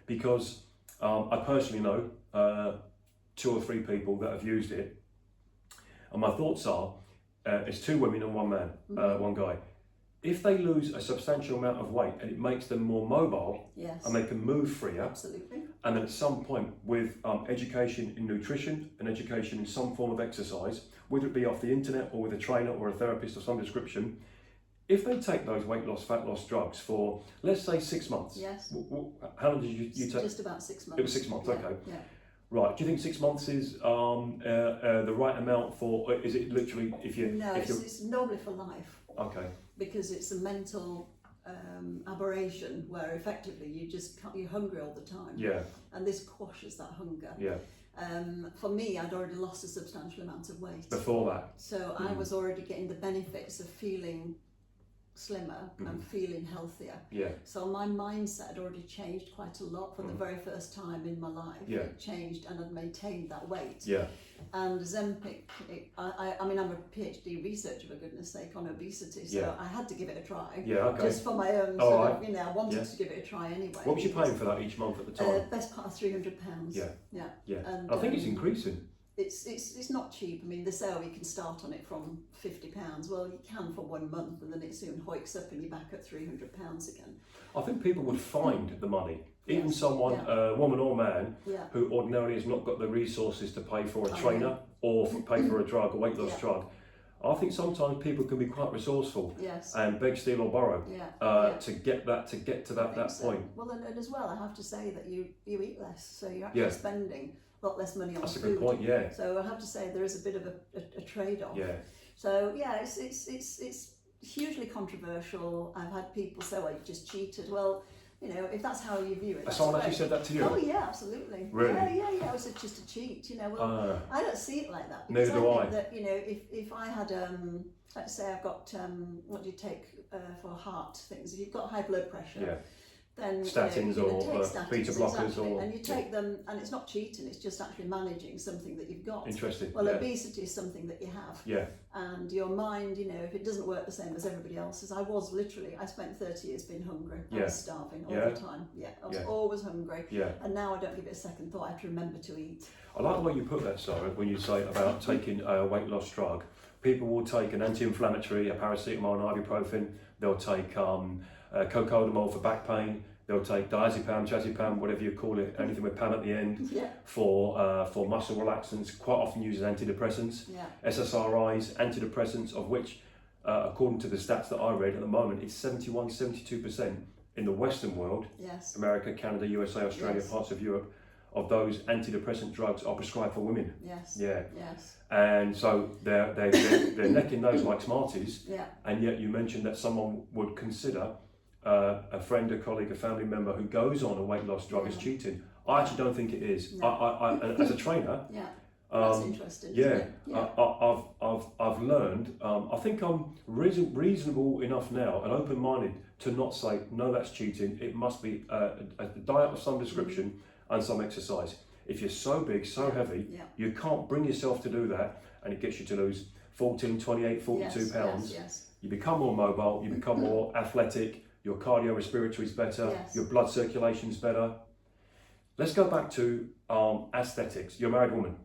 Because I personally know 2 or 3 people that have used it, and my thoughts are, it's 2 women and 1 man, 1 guy. If they lose a substantial amount of weight and it makes them more mobile, and they can move freer, and then at some point with education in nutrition and education in some form of exercise, whether it be off the internet or with a trainer or a therapist of some description, if they take those weight loss, fat loss drugs for, let's say, 6 months. How long did you take? Just about 6 months. It was 6 months, okay. Right, do you think 6 months is the right amount for, is it literally, if you... No, it's normally for life. Okay. Because it's a mental aberration where effectively you're hungry all the time. Yeah. And this quashes that hunger. Yeah. For me, I'd already lost a substantial amount of weight. Before that? So I was already getting the benefits of feeling slimmer and feeling healthier. So my mindset had already changed quite a lot for the very first time in my life. It changed, and I'd maintained that weight. And Ozempic, I mean, I'm a PhD researcher, for goodness sake, on obesity, so I had to give it a try. Just for my own sort of, I wanted to give it a try anyway. What was you paying for that each month at the time? Best part of £300. And I think it's increasing. It's not cheap. I mean, they say, you can start on it from £50. Well, you can for 1 month, and then it soon hoiks up and you're back at £300 again. I think people would find the money. Even someone, woman or man, who ordinarily has not got the resources to pay for a trainer or pay for a drug, a weight loss drug. I think sometimes people can be quite resourceful and beg, steal or borrow to get to that point. Well, and as well, I have to say that you eat less, so you're actually spending a lot less money on That's food. a good point, So I have to say there is a bit of a trade-off. So it's hugely controversial. I've had people say, well, you just cheated. Well, if that's how you view it, that's someone great. actually said that to you? Oh yeah, absolutely. Really? Yeah. I was just a cheat. Well, I don't see it like that. Neither do I. That if I had let's say I've got what do you take for heart things? If you've got high blood pressure. Then statins or beta blockers, and you take them, and it's not cheating, it's just actually managing something that you've got. Interesting. Well, obesity is something that you have. And your mind, if it doesn't work the same as everybody else's, I spent 30 years being hungry. I was starving all the time. I was always hungry. And now I don't give it a second thought. I have to remember to eat. I like the way you put that, Sarah, when you say about taking a weight loss drug. People will take an anti-inflammatory, a paracetamol, an ibuprofen. They'll take cocodamol for back pain. They'll take diazepam, chazepam, whatever you call it, anything with pam at the end, for muscle relaxants, quite often used as antidepressants. SSRIs, antidepressants, of which, according to the stats that I read at the moment, it's 71, 72% in the Western world, America, Canada, USA, Australia, parts of Europe, of those antidepressant drugs are prescribed for women. And so they're necking those like Smarties. And yet you mentioned that someone would consider a friend, a colleague, a family member who goes on a weight loss drug as cheating. I actually don't think it is. I as a trainer, that's interesting. I've learned. I think I'm reasonable enough now and open-minded to not say no, that's cheating. It must be a diet of some description and some exercise. If you're so big, so heavy, you can't bring yourself to do that, and it gets you to lose 14, 28, 42 pounds. You become more mobile, you become more athletic, your cardiorespiratory is better, your blood circulation's better. Let's go back to aesthetics. You're a married woman?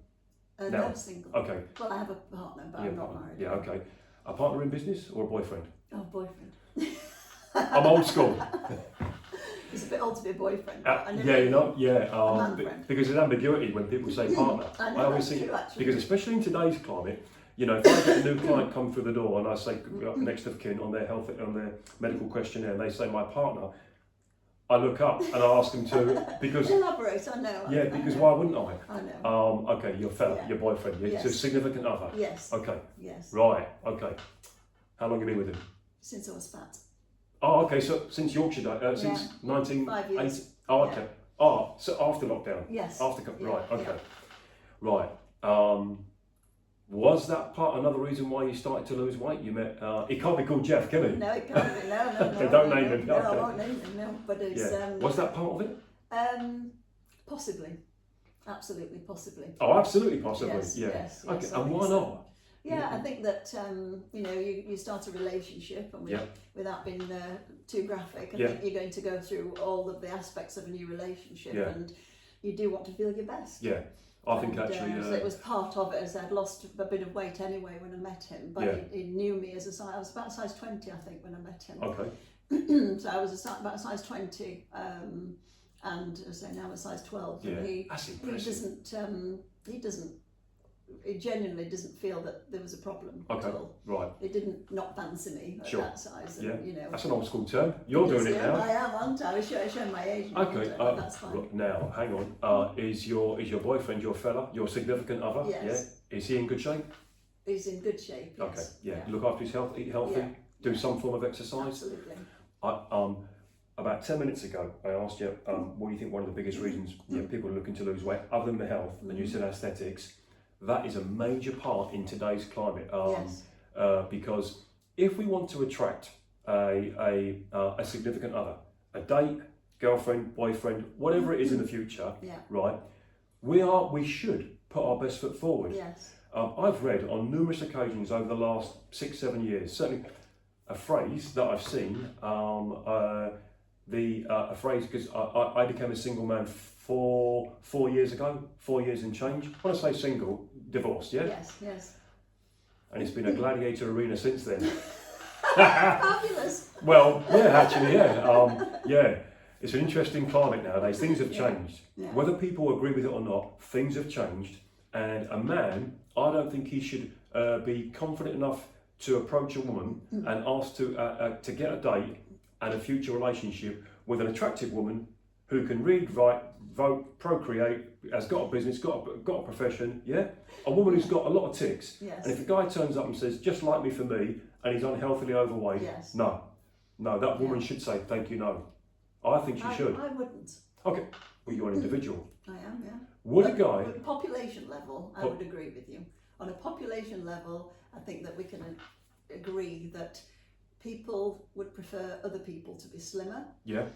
No, single. Okay. Well, I have a partner, but I'm not married. Yeah, okay. A partner in business or a boyfriend? Oh, boyfriend. I'm old school. It's a bit old to be a boyfriend. Because there's ambiguity when people say partner. I always think, because especially in today's climate, you know, if I get a new client come through the door and I say next of kin on their health, on their medical questionnaire, and they say my partner, I look up and I ask them to, because elaborate. I know. Yeah, because why wouldn't I? I know. Okay, your fella, your boyfriend, your significant other. Yes. Okay. Yes. Right. Okay. How long have you been with him? Since I was fat. Oh, okay. So since Yorkshire Day, since 1980. 5 years. Oh, okay. Oh, so after lockdown. Yes. Right. Okay. Right. Was that another reason why you started to lose weight? You met. He can't be called Jeff, can he? No, it can't be. No. Don't name him. No, I won't name him. No, but it's. Was that part of it? Possibly. Absolutely, possibly. Oh, absolutely, possibly. Yes. Okay. And why not? Yeah, I think that you start a relationship, and without being too graphic, I think you're going to go through all of the aspects of a new relationship, and you do want to feel your best. Yeah, I think actually. So it was part of it, as I'd lost a bit of weight anyway when I met him, but he knew me as a size. I was about size 20, I think, when I met him. Okay. So I was about size 20, and so now I'm a size 12. Yeah, and that's impressive. He genuinely doesn't feel that there was a problem at all. Right. He didn't not fancy me at that size. And, that's an old school term. You're doing it now. I am, aren't I? I show my age. Okay. That's fine. Now, hang on. Is your boyfriend your fella, your significant other? Yes. Yeah. Is he in good shape? He's in good shape. Yes. Okay. Yeah. Look after his health. Eat healthy. Do some form of exercise. Absolutely. About 10 minutes ago, I asked you, what do you think one of the biggest reasons people are looking to lose weight, other than the health, and you said aesthetics. That is a major part in today's climate, because if we want to attract a significant other, a date, girlfriend, boyfriend, whatever it is in the future, right? We should put our best foot forward. Yes. I've read on numerous occasions over the last 6-7 years, certainly a phrase that I've seen, a phrase, because I became a single man 4 years ago, 4 years and change. When I say single, divorced, Yes. And it's been a gladiator arena since then. Fabulous. Well, actually, it's an interesting climate nowadays. Things have changed. Yeah. Whether people agree with it or not, things have changed. And a man, I don't think he should be confident enough to approach a woman and ask to get a date and a future relationship with an attractive woman who can read, write, vote, procreate, has got a business, got a profession, a woman who's got a lot of ticks. Yes. And if a guy turns up and says, just like me for me, and he's unhealthily overweight, no, that woman should say, thank you, no. I think she should. I wouldn't. Okay, well, you're an individual. I am, yeah. Would a guy... At population level, I would agree with you. On a population level, I think that we can agree that people would prefer other people to be slimmer. Yeah.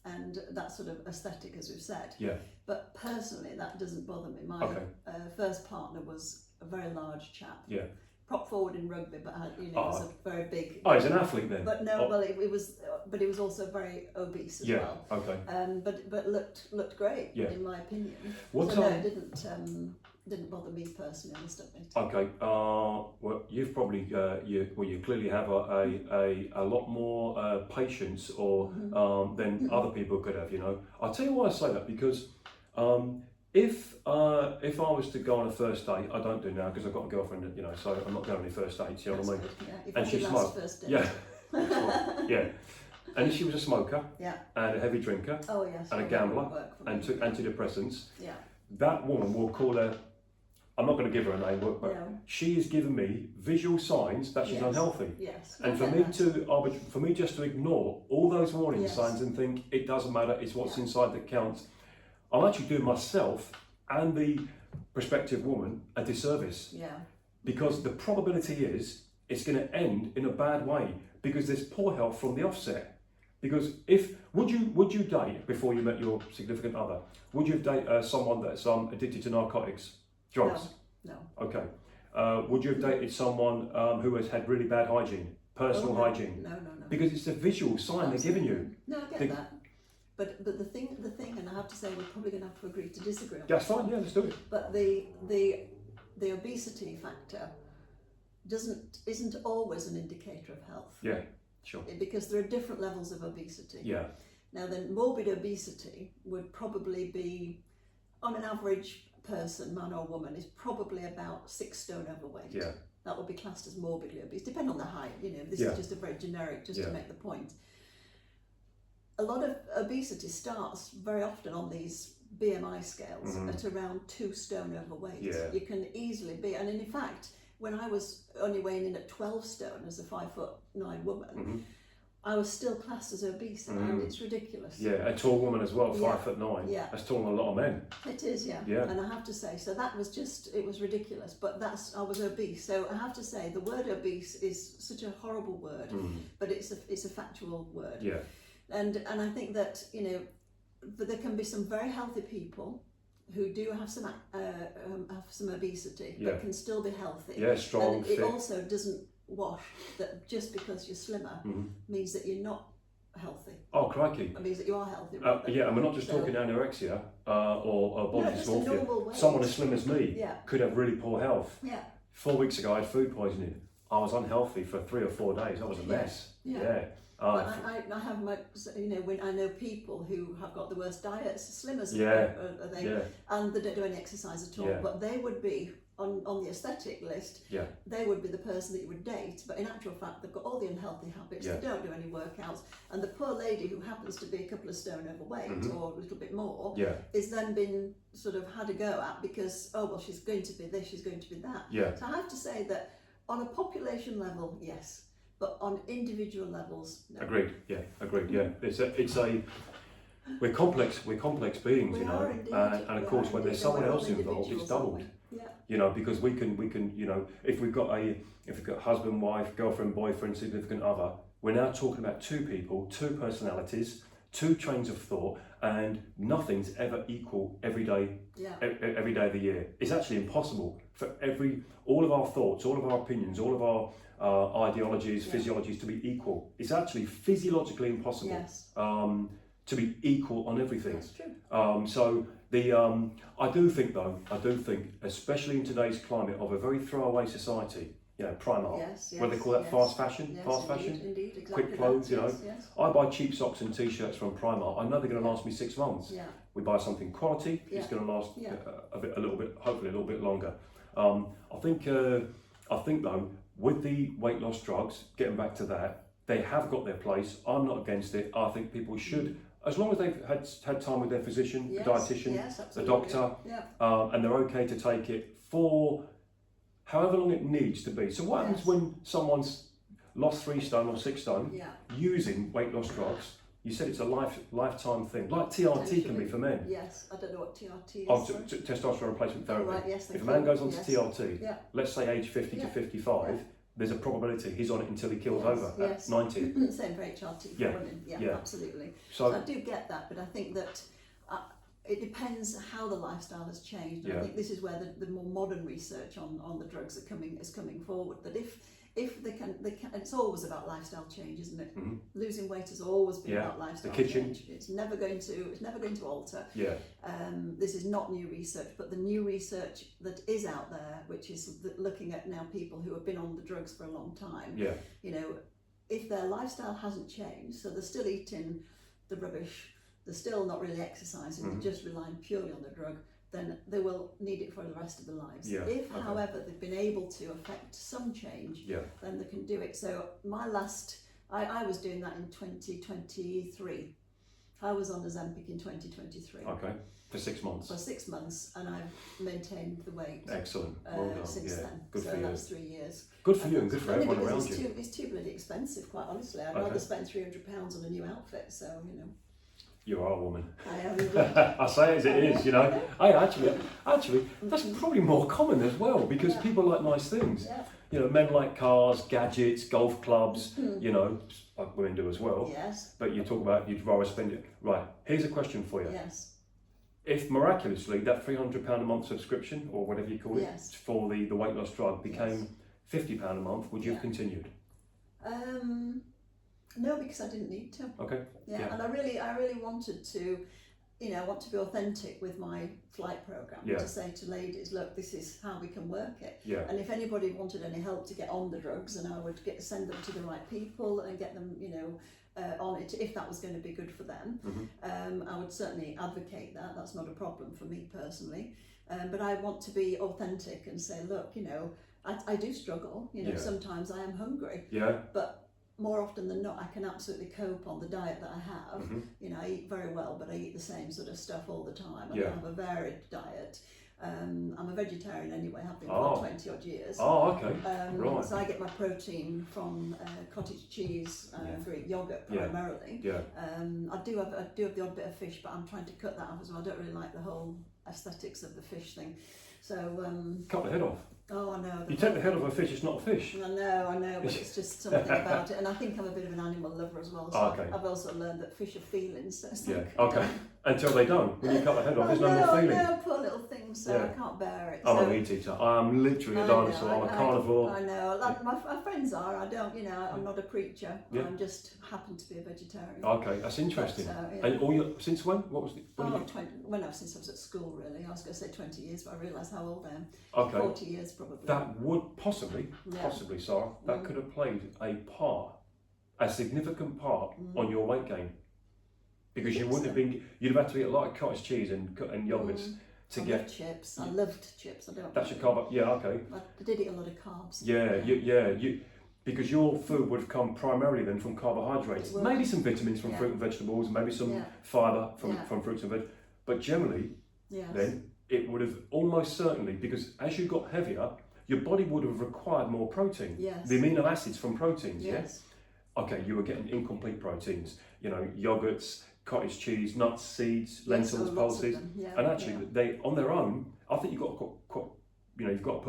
And that sort of aesthetic, as we've said. Yeah. But personally, that doesn't bother me. My first partner was a very large chap. Yeah. Prop forward in rugby, but was a very big. Oh, he's an athlete then. But no, well, it was, but he was also very obese as well. Okay. But looked great, in my opinion. What so time? No, it didn't. didn't bother me personally, I must admit. Okay, well, you've probably you clearly have a lot more patience than other people could have. You know, I'll tell you why I say that, because if I was to go on a first date, I don't do now because I've got a girlfriend. You know, so I'm not going on any first dates. You know what I mean? Yeah, And she smoked. Yeah, yeah. And she was a smoker, yeah, and a heavy drinker, oh yes, and a gambler, and took antidepressants. Yeah. That woman will call her. I'm not going to give her a name, but No. she has given me visual signs that she's Yes. unhealthy. Yes. And for me just to ignore all those warning signs and think it doesn't matter, it's what's inside that counts, I'm actually doing myself and the prospective woman a disservice. Yeah. Because the probability is it's going to end in a bad way, because there's poor health from the offset. Because would you date, before you met your significant other, would you date someone that's addicted to narcotics? Drugs? No. Okay. Would you have dated someone who has had really bad hygiene, personal hygiene? No. Because it's a visual sign they're giving you. No, I get that. But the thing, and I have to say, we're probably going to have to agree to disagree on That's this fine. one. Yeah, let's do it. But the obesity factor isn't always an indicator of health. Yeah, sure. Because there are different levels of obesity. Yeah. Now then, morbid obesity would probably be, on an average person, man or woman, is probably about 6 stone overweight. Yeah. That would be classed as morbidly obese, depending on the height. You know, this is just a very generic, just to make the point. A lot of obesity starts very often on these BMI scales at around 2 stone overweight. Yeah. You can easily be, and in fact, when I was only weighing in at 12 stone as a 5'9" woman, I was still classed as obese, and it's ridiculous. Yeah, a tall woman as well, 5'9". Yeah. That's taller than a lot of men. It is, yeah. And I have to say, so that was it was ridiculous, but I was obese. So I have to say, the word obese is such a horrible word, but it's a factual word. Yeah. And I think that, you know, that there can be some very healthy people who do have some obesity, but can still be healthy. Yeah, strong, and fit. It also doesn't wash that just because you're slimmer means that you're not healthy. Oh, crikey. It means that you are healthy. Yeah, and we're not just talking anorexia or body dysmorphia. Someone as slim as me could have really poor health. Yeah. 4 weeks ago, I had food poisoning. I was unhealthy for 3 or 4 days. That was a mess. Yeah. But I have you know, when I know people who have got the worst diets, slim as they, and they don't do any exercise at all, but they would be on the aesthetic list, they would be the person that you would date, but in actual fact they've got all the unhealthy habits, they don't do any workouts, and the poor lady who happens to be a couple of stone overweight or a little bit more is then been sort of had a go at because, oh well, she's going to be this, she's going to be that. So I have to say that on a population level, yes, but on individual levels, no. Agreed. Yeah. We're complex beings, you know, and of course when there's someone else involved, it's doubled. Yeah. You know, because we can, you know, if we've got husband, wife, girlfriend, boyfriend, significant other, we're now talking about 2 people, 2 personalities, 2 trains of thought, and nothing's ever equal every day. Every day of the year. It's actually impossible for all of our thoughts, all of our opinions, all of our ideologies, physiologies to be equal. It's actually physiologically impossible to be equal on everything. That's true. So I do think, especially in today's climate of a very throwaway society, you know, Primark, what do they call that, fast fashion? Indeed, exactly. Quick clothes, you know. I buy cheap socks and t-shirts from Primark. I know they're going to last me 6 months. We buy something quality, it's going to last a little bit, hopefully a little bit longer. I think though, with the weight loss drugs, getting back to that, they have got their place. I'm not against it. I think people should, as long as they've had time with their physician, the dietitian, the doctor, and they're okay to take it for however long it needs to be. So what happens when someone's lost 3 stone or 6 stone using weight loss drugs? You said it's a lifetime thing, like TRT can be for men. Yes, I don't know what TRT is. Oh, testosterone replacement therapy. Right, yes, if a man goes on to TRT, let's say age 50 to 55, there's a probability he's on it until he kills over at 90. Same for HRT for women. Yeah, absolutely. So I do get that, but I think that it depends how the lifestyle has changed. And I think this is where the more modern research on the drugs is coming forward. That if they can, it's always about lifestyle change, isn't it? Mm-hmm. Losing weight has always been about lifestyle change. It's never going to alter. Yeah. This is not new research, but the new research that is out there, which is looking at now people who have been on the drugs for a long time. Yeah. You know, if their lifestyle hasn't changed, so they're still eating the rubbish, they're still not really exercising, they're just relying purely on the drug, then they will need it for the rest of their lives. Yeah. If, however, they've been able to affect some change, then they can do it. So my last, I was doing that in 2023. I was on Ozempic in 2023. Okay, for 6 months. For 6 months, and I've maintained the weight. Excellent. Well done. Since then. Good so for you. that's 3 years. Good for you and good for everyone around you. It's too bloody expensive, quite honestly. I'd rather spend £300 on a new outfit. So you know. You are a woman. I am. I say it as it is, you know. Actually, that's probably more common as well because people like nice things. Yeah. You know, men like cars, gadgets, golf clubs. You know, like women do as well. Yes. But you talk about you'd rather spend it. Right. Here's a question for you. Yes. If miraculously that £300 a month subscription or whatever you call it for the weight loss drug became £50 a month, would you have continued? No, because I didn't need to. Okay. Yeah, and I really wanted to, you know, I want to be authentic with my flight program to say to ladies, look, this is how we can work it. Yeah. And if anybody wanted any help to get on the drugs, and I would send them to the right people and get them, you know, on it if that was going to be good for them. I would certainly advocate that. That's not a problem for me personally. But I want to be authentic and say, look, you know, I do struggle. You know, sometimes I am hungry. Yeah. But more often than not, I can absolutely cope on the diet that I have. You know, I eat very well, but I eat the same sort of stuff all the time. I have a varied diet. I'm a vegetarian anyway, have been for 20 odd years. Oh, okay. Right. So I get my protein from cottage cheese through yogurt primarily. Yeah. I do have the odd bit of fish, but I'm trying to cut that off as well. I don't really like the whole aesthetics of the fish thing. So cut the head off. Oh, I know. You take the head off a fish, it's not a fish. I know, but it's just something about it. And I think I'm a bit of an animal lover as well. So I've also learned that fish are feelings. So it's okay. Until they don't. When you cut the head off, there's no more feeling. No, poor little things, so I can't bear it. I'm a meat eater. I'm literally a dinosaur. I'm a carnivore. I know. Like my friends are. I don't, you know, I'm not a preacher. I'm just happen to be a vegetarian. Okay, that's interesting. And since when? What was the... Since I was at school, really. I was going to say 20 years, but I realised how old I am. Okay. 40 years probably. That would possibly, Sarah, that could have played a significant part on your weight gain. Because you wouldn't have been, you'd have had to eat a lot of cottage cheese and yogurts to get... loved chips. I loved chips. I don't... That's your carb... Yeah, okay. I did eat a lot of carbs. Because your food would have come primarily then from carbohydrates. Maybe some vitamins from fruit and vegetables, maybe some fibre from fruits and vegetables. But generally, then, it would have almost certainly, because as you got heavier, your body would have required more protein. Yes. The amino acids from proteins, Okay, you were getting incomplete proteins. You know, yogurts, cottage cheese, nuts, seeds, lentils, pulses. And actually, they on their own, I think you've got to put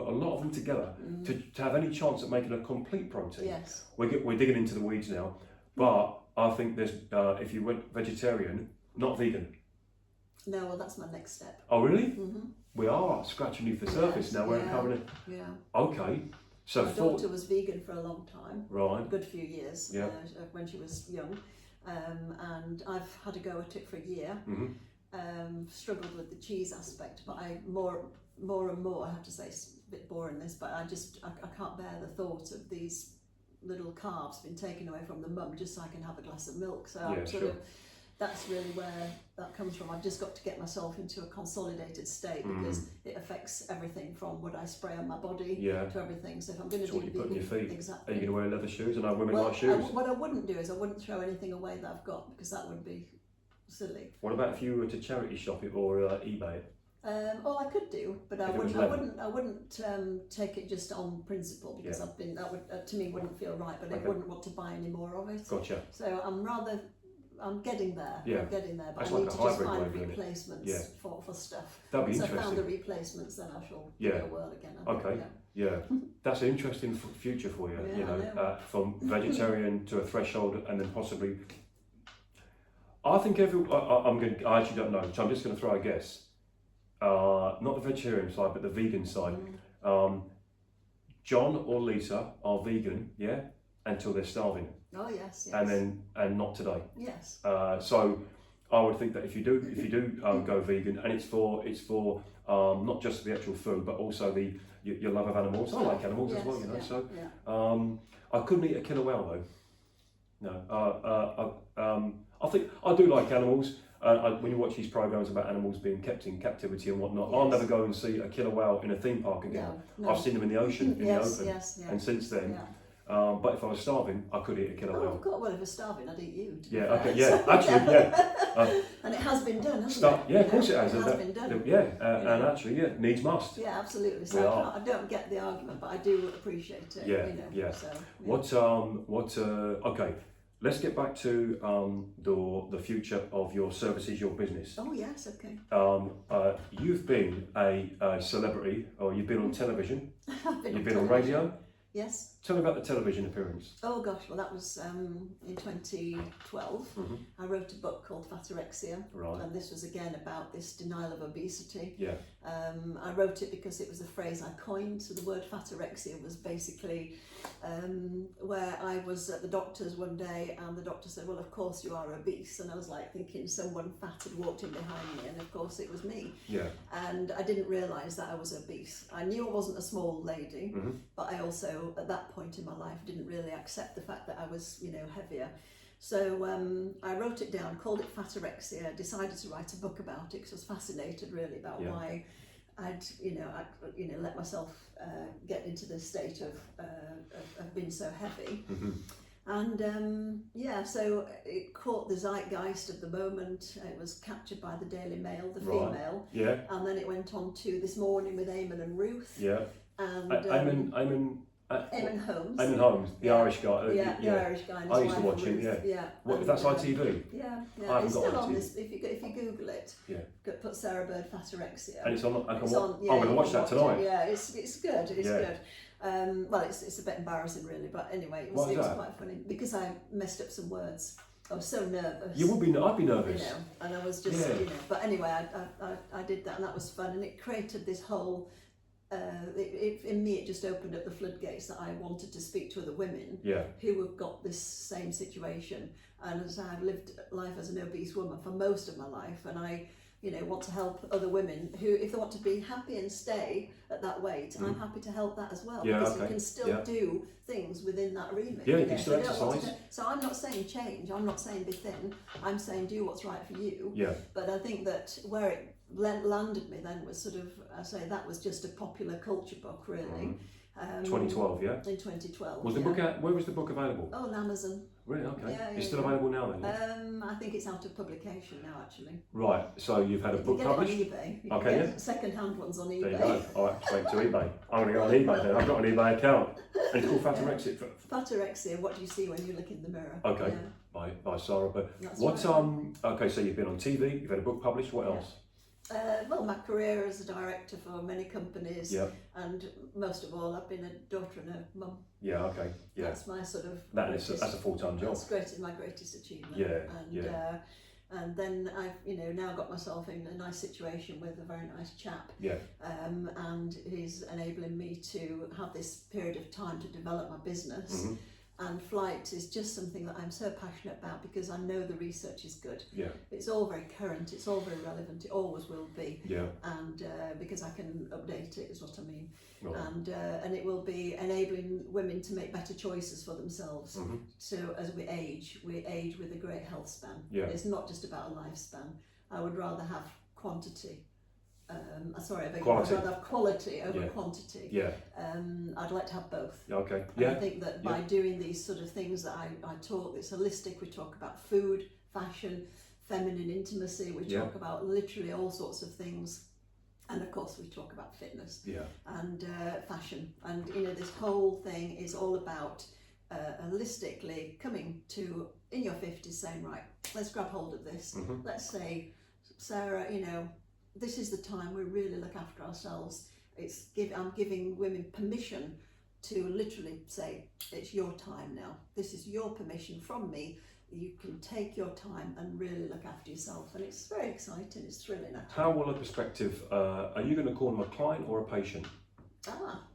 a lot of them together to have any chance at making a complete protein. Yes. We're digging into the weeds now, but I think there's if you went vegetarian, not vegan. No, well, that's my next step. Oh, really? We are scratching the surface now. We're covering it. Yeah. Okay. So my daughter was vegan for a long time. Right. A good few years. When she was young, and I've had a go at it for a year. Struggled with the cheese aspect, but I more and more. I have to say, it's a bit boring this, but I can't bear the thought of these little carbs being taken away from the mum just so I can have a glass of milk. So I'm sort of. That's really where that comes from. I've just got to get myself into a consolidated state because it affects everything from what I spray on my body to everything. So if I'm going to do what you put in your feet. Exactly. Are you going to wear leather shoes? And women like shoes. What I wouldn't do is I wouldn't throw anything away that I've got because that would be silly. What about if you were to charity shop it or eBay it? Well, I could do, but I wouldn't take it just on principle because that would to me wouldn't feel right. But I wouldn't want to buy any more of it. Gotcha. So I'm getting there. I'm getting there, but that's I need to just find replacements for stuff. That'd be interesting. I found the replacements, then I shall give it a whirl again. That's an interesting future for you. You know, from vegetarian to a threshold, and then possibly. I think I actually don't know, so I'm just going to throw a guess. Not the vegetarian side, but the vegan side. John or Lisa are vegan, yeah, until they're starving. Oh yes, yes. And not today. Yes. So I would think that if you do go vegan, and it's for not just the actual food, but also your love of animals. I like animals as well, you know. Yeah, So yeah. I couldn't eat a killer whale though. No. I think I do like animals. When you watch these programs about animals being kept in captivity and whatnot, Yes. I'll never go and see a killer whale in a theme park again. No. I've seen them in the ocean, in the open, Yes, and since then. But if I was starving, I could eat a killer whale. Well, if I was starving, I'd eat you. Yeah, okay, yeah, actually, yeah. And it has been done, hasn't it? Yeah, of course it has. It has been done. Yeah, and actually, yeah, needs must. Yeah, absolutely. So I don't get the argument, but I do appreciate it. Yeah, you know, yeah. So, yeah. Okay, let's get back to the future of your services, your business. Oh yes, okay. You've been a celebrity, or you've been on television. You've been on radio. Yes. Tell me about the television appearance. Oh gosh, well that was in 2012. Mm-hmm. I wrote a book called Fatorexia, right. And this was again about this denial of obesity. Yeah. I wrote it because it was a phrase I coined. So the word Fatorexia was basically where I was at the doctor's one day, and the doctor said, "Well, of course you are obese," and I was like thinking someone fat had walked in behind me, and of course it was me. Yeah. And I didn't realise that I was obese. I knew I wasn't a small lady, mm-hmm. but I also, at that point in my life, didn't really accept the fact that I was, heavier. So I wrote it down, called it Fatorexia, decided to write a book about it because I was fascinated really about why I'd let myself get into this state of being so heavy. Mm-hmm. And so it caught the zeitgeist of the moment. It was captured by the Daily Mail, the female. Yeah. And then it went on to This Morning with Eamon and Ruth. Yeah. And Eamon Holmes. Eamon Holmes, the Irish guy. The Irish guy. I used to watch him. Yeah. What, if that's ITV? Yeah. I haven't It's got still on ITV. this. If you Google it, put Sara Bird Fatorexia. And it's on. I'm Yeah, going to watch that tonight. Yeah, it's good. It's good. Well, it's a bit embarrassing really, but anyway, it was quite funny because I messed up some words. I was so nervous. You would be. I'd be nervous. And I was just, But anyway, I did that, and that was fun, and it created this whole. In me, it just opened up the floodgates that I wanted to speak to other women who have got this same situation. And as I've lived life as an obese woman for most of my life, and I, want to help other women who, if they want to be happy and stay at that weight, I'm happy to help that as well. Because you can still do things within that remit. Yeah, you can still exercise. So I'm not saying change. I'm not saying be thin. I'm saying do what's right for you. Yeah. But I think that where it landed me then was sort of, I say that was just a popular culture book really. 2012, yeah? In 2012. Was the book out, where was the book available? Oh, on Amazon. Really? Okay. Yeah, It's still available now then? Yeah? I think it's out of publication now actually. Right, so you've had a book published? You can get it on eBay. Okay, Second-hand ones on eBay. There you go. Alright, straight to eBay. I'm going to go on eBay then. I've got an eBay account. And it's called Fatorexia. Fatorexia, what do you see when you look in the mirror? Okay, by Sara Bird. Right. Okay, so you've been on TV, you've had a book published, what else? Well, my career as a director for many companies, and most of all, I've been a daughter and a mum. Yeah, okay, yeah. That's my sort of. That's a full-time job. That's my greatest achievement. Yeah, and then I've now got myself in a nice situation with a very nice chap. Yeah. And he's enabling me to have this period of time to develop my business. Mm-hmm. And flight is just something that I'm so passionate about because I know the research is good. Yeah. It's all very current, it's all very relevant, it always will be. Yeah. And because I can update it is what I mean. Right. And it will be enabling women to make better choices for themselves. Mm-hmm. So as we age with a great health span. Yeah. It's not just about a lifespan. I would rather have quantity. I'd rather have quality over quantity. Yeah. I'd like to have both. Okay. And I think that by doing these sort of things that I talk, it's holistic. We talk about food, fashion, feminine intimacy. We talk about literally all sorts of things. And of course we talk about fitness and fashion. And this whole thing is all about holistically coming to, in your 50s, saying, right, let's grab hold of this. Mm-hmm. Let's say, Sarah, this is the time we really look after ourselves. I'm giving women permission to literally say, it's your time now. This is your permission from me. You can take your time and really look after yourself. And it's very exciting, it's thrilling actually. How will a prospective, are you going to call them a client or a patient?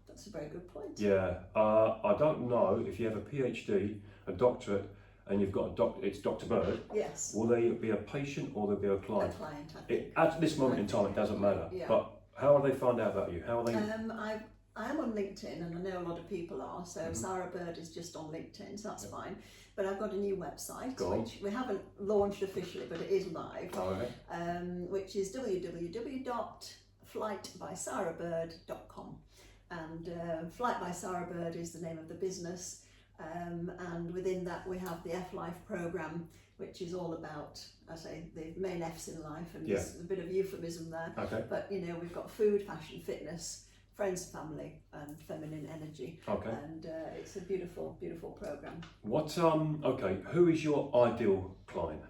That's That's a very good point. Yeah, I don't know if you have a PhD, a doctorate, and you've got it's Dr. Bird. Yes. Will they be a patient or they'll be a client? A client, I think. At this moment in time, it doesn't matter. Yeah. But how will they find out about you? How are they? I am on LinkedIn, and I know a lot of people are. So Sara Bird is just on LinkedIn, so that's fine. But I've got a new website, which we haven't launched officially, but it is live. Oh, okay. Which is www.flightbysarabird.com. And Flight by Sara Bird is the name of the business. And within that we have the F Life programme, which is all about, I say, the main F's in life, and there's a bit of euphemism there. Okay. But you know, we've got food, fashion, fitness, friends, family, and feminine energy. Okay. And it's a beautiful, beautiful programme. What? Okay. Who is your ideal client?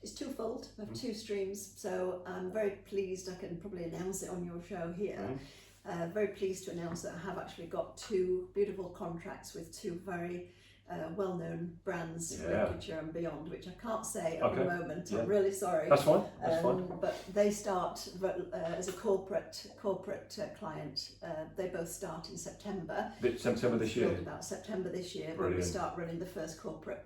It's twofold. I have two streams, so I'm very pleased. I can probably announce it on your show here. Very pleased to announce that I have actually got two beautiful contracts with two very well-known brands, Lincolnshire and beyond, which I can't say at the moment. I'm really sorry. That's fine. That's fine. But they start as a corporate client. They both start in September. September this year. About September this year, Brilliant. we start running the first corporate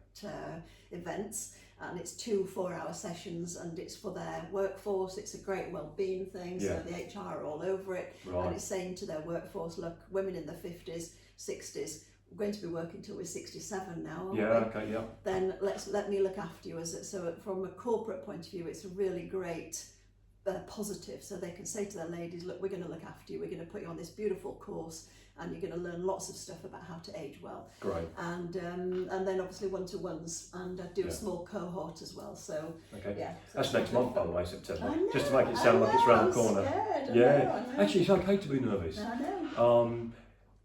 events. And it's 2 4-hour sessions, and it's for their workforce. It's a great well-being thing, so the HR are all over it. Right. And it's saying to their workforce, look, women in the 50s, 60s, we're going to be working till we're 67 now, aren't we? Okay, yeah. Then let me look after you. So from a corporate point of view, it's a really great positive. So they can say to their ladies, look, we're going to look after you. We're going to put you on this beautiful course, and you're going to learn lots of stuff about how to age well. Great. And then obviously one-to-ones, and I do a small cohort as well. So that's next month, by the way, September. I know, just to make it sound like it's round the corner. Scared, I know. Actually, it's okay to be nervous. I know.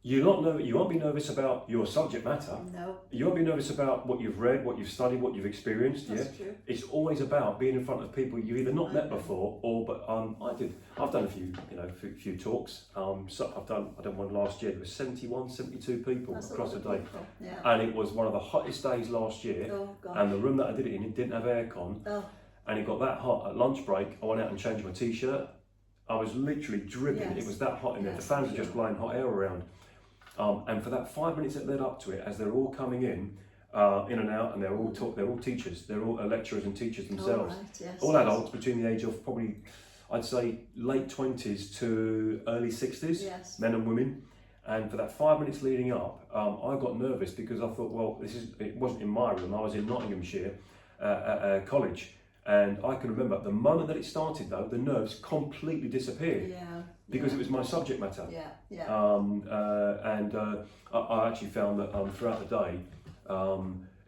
You won't be nervous about your subject matter. No. You won't be nervous about what you've read, what you've studied, what you've experienced. That's true. It's always about being in front of people you've either not met before, or I've done a few, few talks. So I done one last year. There was 71, 72 people across the day, and it was one of the hottest days last year. Oh, God. And the room that I did it in, it didn't have aircon, and it got that hot. At lunch break, I went out and changed my t-shirt. I was literally dripping. It was that hot in there. The fans were just blowing hot air around. And for that 5 minutes that led up to it, as they're all coming in and out, and they're all teachers, they're all lecturers and teachers themselves, all adults between the age of probably, I'd say, late 20s to early 60s, men and women. And for that 5 minutes leading up, I got nervous because I thought, well, it wasn't in my room. I was in Nottinghamshire at a college. And I can remember the moment that it started, though, the nerves completely disappeared because it was my subject matter. And I actually found that throughout the day,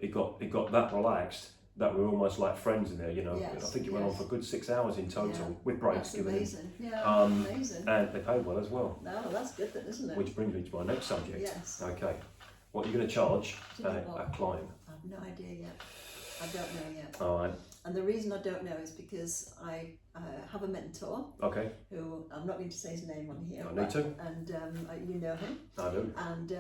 it got that relaxed that we were almost like friends in there. I think it went on for a good 6 hours in total with breaks given. Amazing. Amazing. And they paid well as well. No, that's good, then, isn't it? Which brings me to my next subject. Yes. Okay. What are you going to charge a client? I have no idea yet. I don't know yet. All right. And the reason I don't know is because I have a mentor. Okay. Who I'm not going to say his name on here. I need to. And you know him. I do. And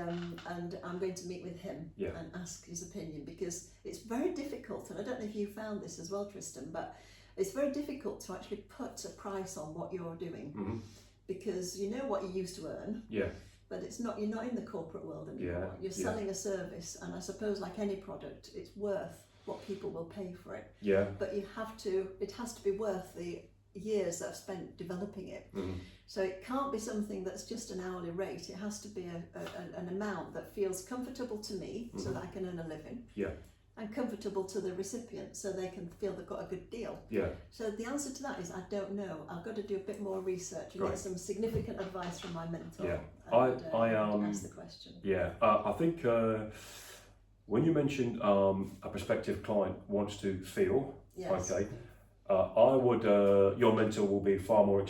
I'm going to meet with him and ask his opinion, because it's very difficult. And I don't know if you found this as well, Tristan, but it's very difficult to actually put a price on what you're doing, because you know what you used to earn. Yeah. But it's not. You're not in the corporate world anymore. You're selling a service, and I suppose, like any product, it's worth what people will pay for it. Yeah. But it has to be worth the years that I've spent developing it. So it can't be something that's just an hourly rate. It has to be an amount that feels comfortable to me, so that I can earn a living. Yeah. And comfortable to the recipient, so they can feel they've got a good deal. Yeah. So the answer to that is I don't know. I've got to do a bit more research and get some significant advice from my mentor. Yeah. I ask the question. Yeah. I think when you mentioned a prospective client wants to feel, okay, I would. Your mentor will be far more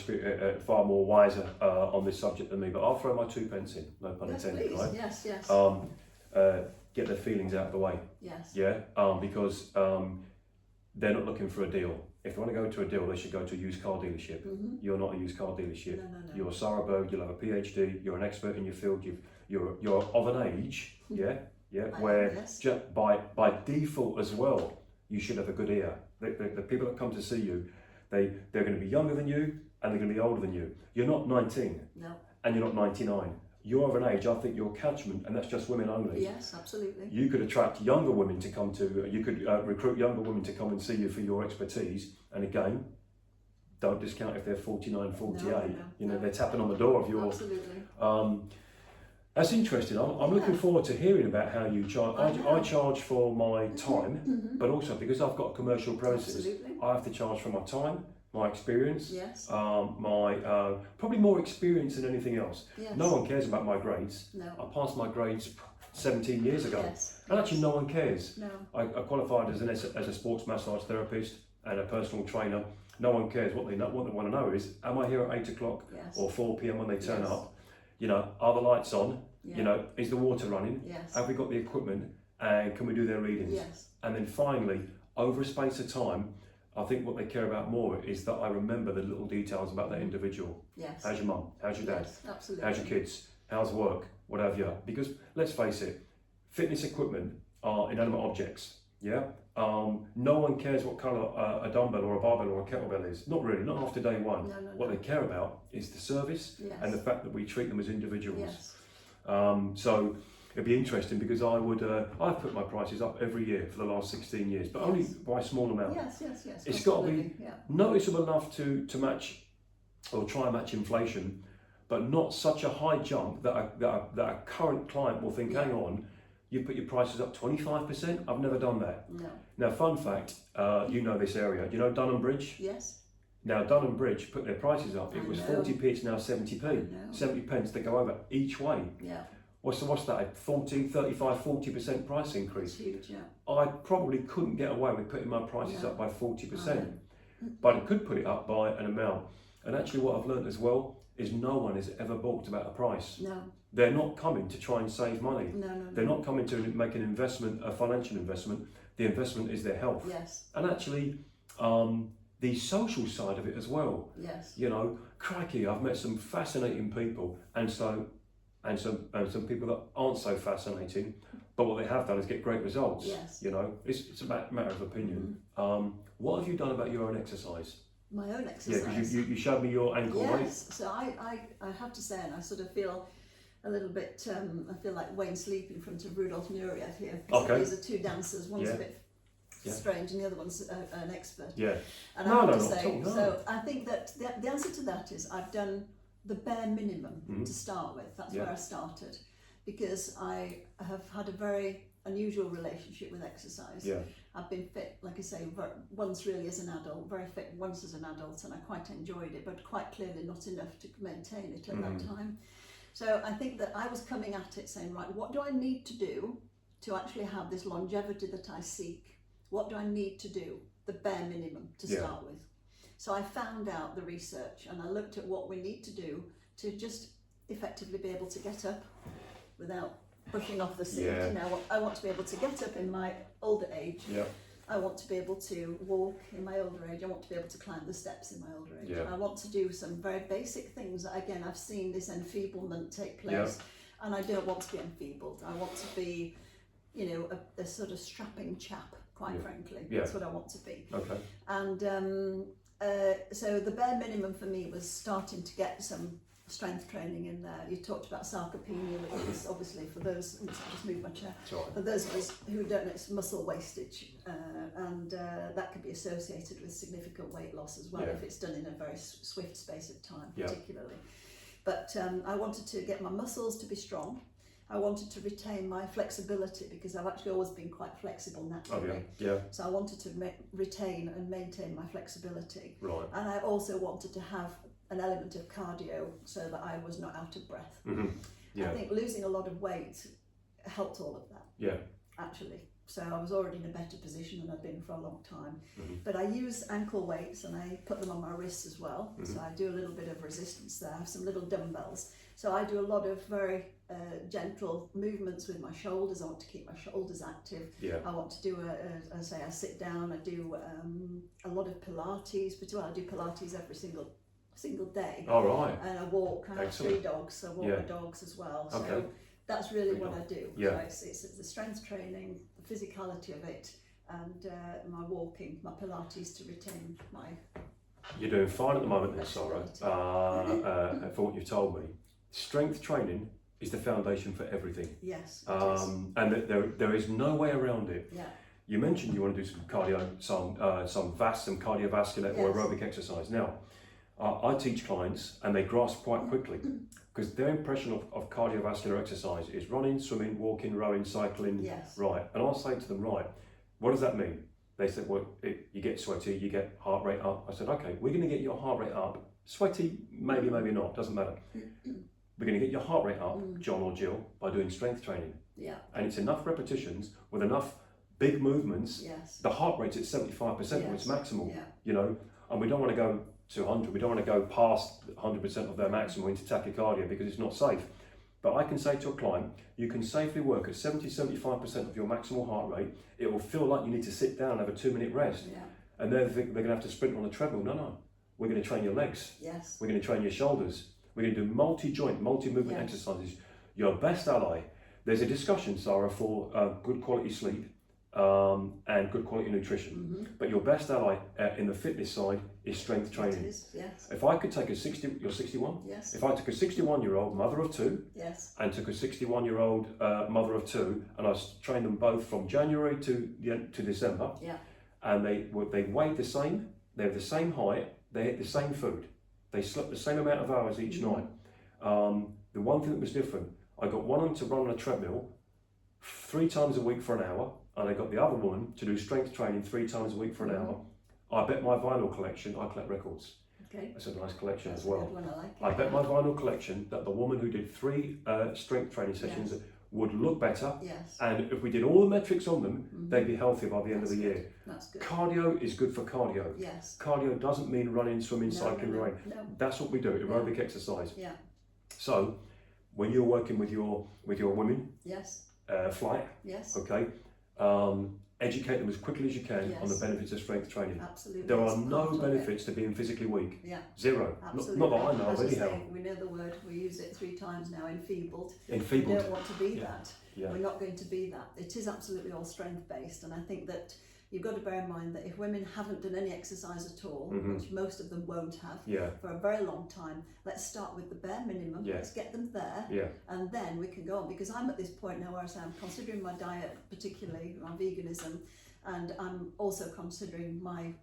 wiser on this subject than me. But I'll throw my 2 pence in. No pun intended. Right? Yes. Yes. Get their feelings out of the way. Yes. Yeah. Because they're not looking for a deal. If they want to go to a deal, they should go to a used car dealership. You're not a used car dealership. No. You're Sara Bird. You'll have a PhD. You're an expert in your field. You're of an age. Yeah. Yeah. Where just by default as well, you should have a good ear. The people that come to see you, they're going to be younger than you and they're going to be older than you. You're not 19. No. And you're not 99. you're of an age, I think your catchment, and that's just women only. Yes, absolutely. You could attract younger women to come to, you could recruit younger women to come and see you for your expertise. And again, don't discount if they're 49, 48. They're tapping on the door of your... Absolutely. That's interesting. I'm looking forward to hearing about how you charge. I charge for my time, but also because I've got commercial premises, I have to charge for my time, my experience, my probably more experience than anything else. Yes. No one cares about my grades. No. I passed my grades 17 years ago, Yes. and actually no one cares. No. I qualified as a sports massage therapist and a personal trainer. No one cares. What they want to know is, am I here at 8 o'clock or 4 p.m. when they turn up? Are the lights on? Yeah. Is the water running? Yes. Have we got the equipment? And can we do their readings? Yes. And then finally, over a space of time, I think what they care about more is that I remember the little details about that individual. Yes. How's your mum? How's your dad? Yes, absolutely. How's your kids? How's work? What have you? Because let's face it, fitness equipment are inanimate objects. Yeah. No one cares what colour a dumbbell or a barbell or a kettlebell is. Not really. Not after day one. No. What they care about is the service and the fact that we treat them as individuals. Yes. So it'd be interesting because I've put my prices up every year for the last 16 years, but only by a small amount. Yes. It's got to be noticeable enough to match or try and match inflation, but not such a high jump that a current client will think, hang on, you put your prices up 25%? I've never done that. No. Now, fun fact, you know this area. Do you know Dunham Bridge? Yes. Now, Dunham Bridge put their prices up. It was 40p, it's now 70p. 70 pence to go over each way. Yeah. What's that? A 40, 35, 40% price increase. It's huge, yeah. I probably couldn't get away with putting my prices up by 40%, but I could put it up by an amount. And actually what I've learned as well is no one is ever balked about a price. No. They're not coming to try and save money. No. They're not coming to make an investment, a financial investment. The investment is their health. Yes. And actually, the social side of it as well. Yes. Crikey, I've met some fascinating people, and some people that aren't so fascinating, but what they have done is get great results. Yes. It's a matter of opinion. What have you done about your own exercise? My own exercise. Yeah, because you showed me your ankle weight. Yes. So I have to say, and I sort of feel a little bit. I feel like Wayne Sleep in front of Rudolf Nureyev here. Okay. These are two dancers. One's a bit strange, and the other one's an expert. Yeah. And I have to say, so I think that the answer to that is I've done the bare minimum to start with. That's where I started, because I have had a very unusual relationship with exercise. Yeah. I've been fit, like I say, once really as an adult, very fit once as an adult, and I quite enjoyed it, but quite clearly not enough to maintain it at that time. So I think that I was coming at it saying, right, what do I need to do to actually have this longevity that I seek? What do I need to do? The bare minimum to start with. So I found out the research, and I looked at what we need to do to just effectively be able to get up without pushing off the seat. I want to be able to get up in my older age. Yeah. I want to be able to walk in my older age. I want to be able to climb the steps in my older age. Yeah. I want to do some very basic things. Again, I've seen this enfeeblement take place, and I don't want to be enfeebled. I want to be, a sort of strapping chap, quite frankly. That's what I want to be. Okay. And so the bare minimum for me was starting to get some strength training in there. You talked about sarcopenia, which is obviously, for those, I'll just move my chair, for those of us who don't know, it's muscle wastage, and that can be associated with significant weight loss as well if it's done in a very swift space of time, particularly. But I wanted to get my muscles to be strong. I wanted to retain my flexibility, because I've actually always been quite flexible naturally. So I wanted to retain and maintain my flexibility. Right. And I also wanted to have an element of cardio so that I was not out of breath. I think losing a lot of weight helped all of that. Actually. So I was already in a better position than I'd been for a long time. But I use ankle weights, and I put them on my wrists as well. So I do a little bit of resistance there. I have some little dumbbells. So I do a lot of very gentle movements with my shoulders. I want to keep my shoulders active. I want to do I sit down. I do a lot of Pilates, but I do Pilates every single day. All right. And I walk. I have 3 dogs, so I walk my dogs as well. So that's really what I do. So it's the strength training, the physicality of it, and my walking, my Pilates to retain my... You're doing fine at the moment then, Sara, for what you've told me. Strength training is the foundation for everything. Yes, it is. And there is no way around it. Yeah. You mentioned you want to do some cardio, some cardiovascular or Yes. aerobic exercise. Now, I teach clients and they grasp quite quickly because their impression of cardiovascular exercise is running, swimming, walking, rowing, cycling. Yes. Right. And I'll say to them, right, what does that mean? They said, well, you get sweaty, you get heart rate up. I said, okay, we're going to get your heart rate up. Sweaty, maybe not, doesn't matter. We're going to get your heart rate up, John or Jill, by doing strength training. Yeah. And it's enough repetitions with enough big movements. Yes. The heart rate's at 75% of its maximal, Yeah. you know, and we don't want to go to 100. We don't want to go past 100% of their maximum into tachycardia because it's not safe. But I can say to a client, you can safely work at 70-75% of your maximal heart rate. It will feel like you need to sit down and have a 2-minute rest. Yeah. And they're going to have to sprint on a treadmill. No. We're going to train your legs. Yes. We're going to train your shoulders. We're going to do multi-joint, multi-movement exercises. Your best ally. There's a discussion, Sarah, for good quality sleep and good quality nutrition. But your best ally in the fitness side is strength training. It is, yes. If I could take you're 61? Yes. If I took a 61-year-old mother of 2 Yes. and took a 61-year-old mother of 2 and I trained them both from January to December, Yeah. and they weighed the same, they have the same height, they ate the same food, they slept the same amount of hours each night. The one thing that was different, I got one of them to run on a treadmill 3 times a week for an hour, and I got the other woman to do strength training 3 times a week for an hour. I bet my vinyl collection, I collect records. Okay. That's a nice collection That's as well. a good one, I like it. I bet my vinyl collection that the woman who did 3 strength training sessions would look better. Yes. And if we did all the metrics on them, they'd be healthy by the end of the year. That's good. Cardio is good for cardio. Yes. Cardio doesn't mean running, swimming, cycling, rowing. No. That's what we do, aerobic exercise. Yeah. So, when you're working with your women, Yes. flight, Yes. okay, educate them as quickly as you can on the benefits of strength training. Absolutely. There are no benefits to being physically weak. Yeah. Zero. Absolutely. Not that I know of As I anyhow. say, we know the word, we use it 3 times now, enfeebled. Enfeebled. We don't want to be that. Yeah. We're not going to be that. It is absolutely all strength based, and I think that you've got to bear in mind that if women haven't done any exercise at all, which most of them won't have for a very long time, let's start with the bare minimum. Let's get them there, and then we can go on. Because I'm at this point now where I say I'm considering my diet, particularly my veganism, and I'm also considering my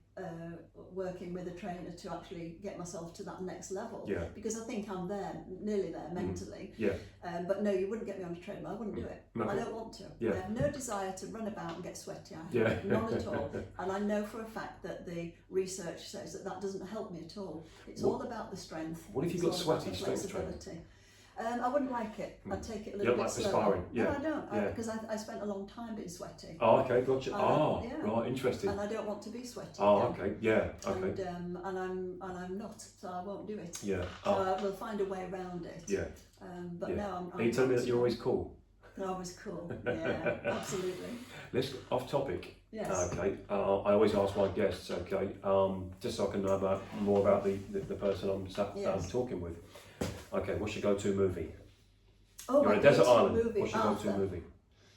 working with a trainer to actually get myself to that next level. Yeah. Because I think I'm there, nearly there mentally. Yeah. But no, you wouldn't get me on a treadmill. I wouldn't do it. Okay. I don't want to. Yeah. I have no desire to run about and get sweaty. I have none at all. And I know for a fact that the research says that that doesn't help me at all. It's all about the strength. What if you got sweaty strength training? I wouldn't like it. I'd take it a You little don't bit like slower. perspiring? No, I don't. Yeah. Because I spent a long time being sweaty. Oh, okay, gotcha. Yeah. Right, interesting. And I don't want to be sweaty. Oh, again. okay, yeah, okay. And I'm not, so I won't do it. Yeah. So we'll find a way around it. Yeah. But now I'm. Are you telling me that you're always cool? No, I was cool. Yeah, absolutely. Let's off topic. Yes. Okay. I always ask my guests. Okay. Just so I can know more about the person I'm talking with. Okay. What's your go-to movie? Oh, you're my on a desert go-to island. movie, What's your Arthur. go-to movie?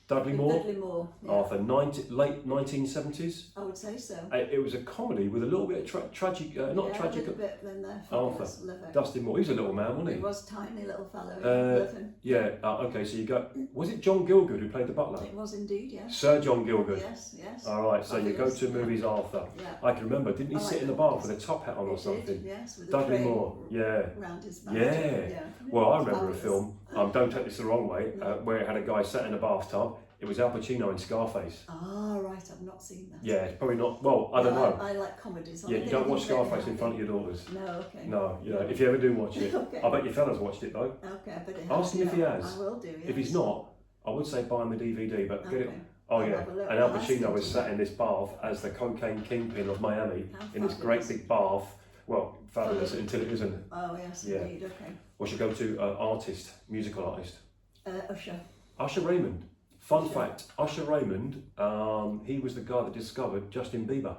Dudley Moore. Dudley Moore. Yeah. Arthur. Late 1970s. I would say so. It was a comedy with a little bit of tragic. Not tragic. A little bit. Then there. Arthur. Dustin Moore. He was a little man, wasn't he? He was a tiny little fellow. Love him. Yeah. Okay. So you got. Was it John Gielgud who played the butler? It was indeed. Yes. Sir John Gielgud. Yes. Yes. All right. So your go-to movie's Arthur. Yeah. I can remember. Didn't he sit in the bar with a top hat on or He something? did, yes, with a Dudley tray Moore. Yeah. Round his back. Yeah. Well, I remember a Fabulous. film. Don't take this the wrong way. Where it had a guy sat in a bathtub. It was Al Pacino in Scarface. Ah, right. I've not seen that. Yeah, it's probably not. Well, I don't know. I like comedies. Yeah, you don't watch Scarface in front of your daughters. No, okay. No, you know, if you ever do watch it, Okay. I bet your fella's watched it though. Okay, I bet he has. Ask him if he has. I will do, yes. If he's not, I would say buy him the DVD, but get it. Okay. Oh I'll yeah, have a look. and Al I'll ask Pacino him was to. sat in this bath as the cocaine kingpin of Miami How in this great fabulous. big bath. Well, fabulous until it isn't. Oh, yes, Yeah. indeed, okay. What's your go-to artist, musical artist? Usher. Usher Raymond. Fun fact, Usher Raymond, he was the guy that discovered Justin Bieber.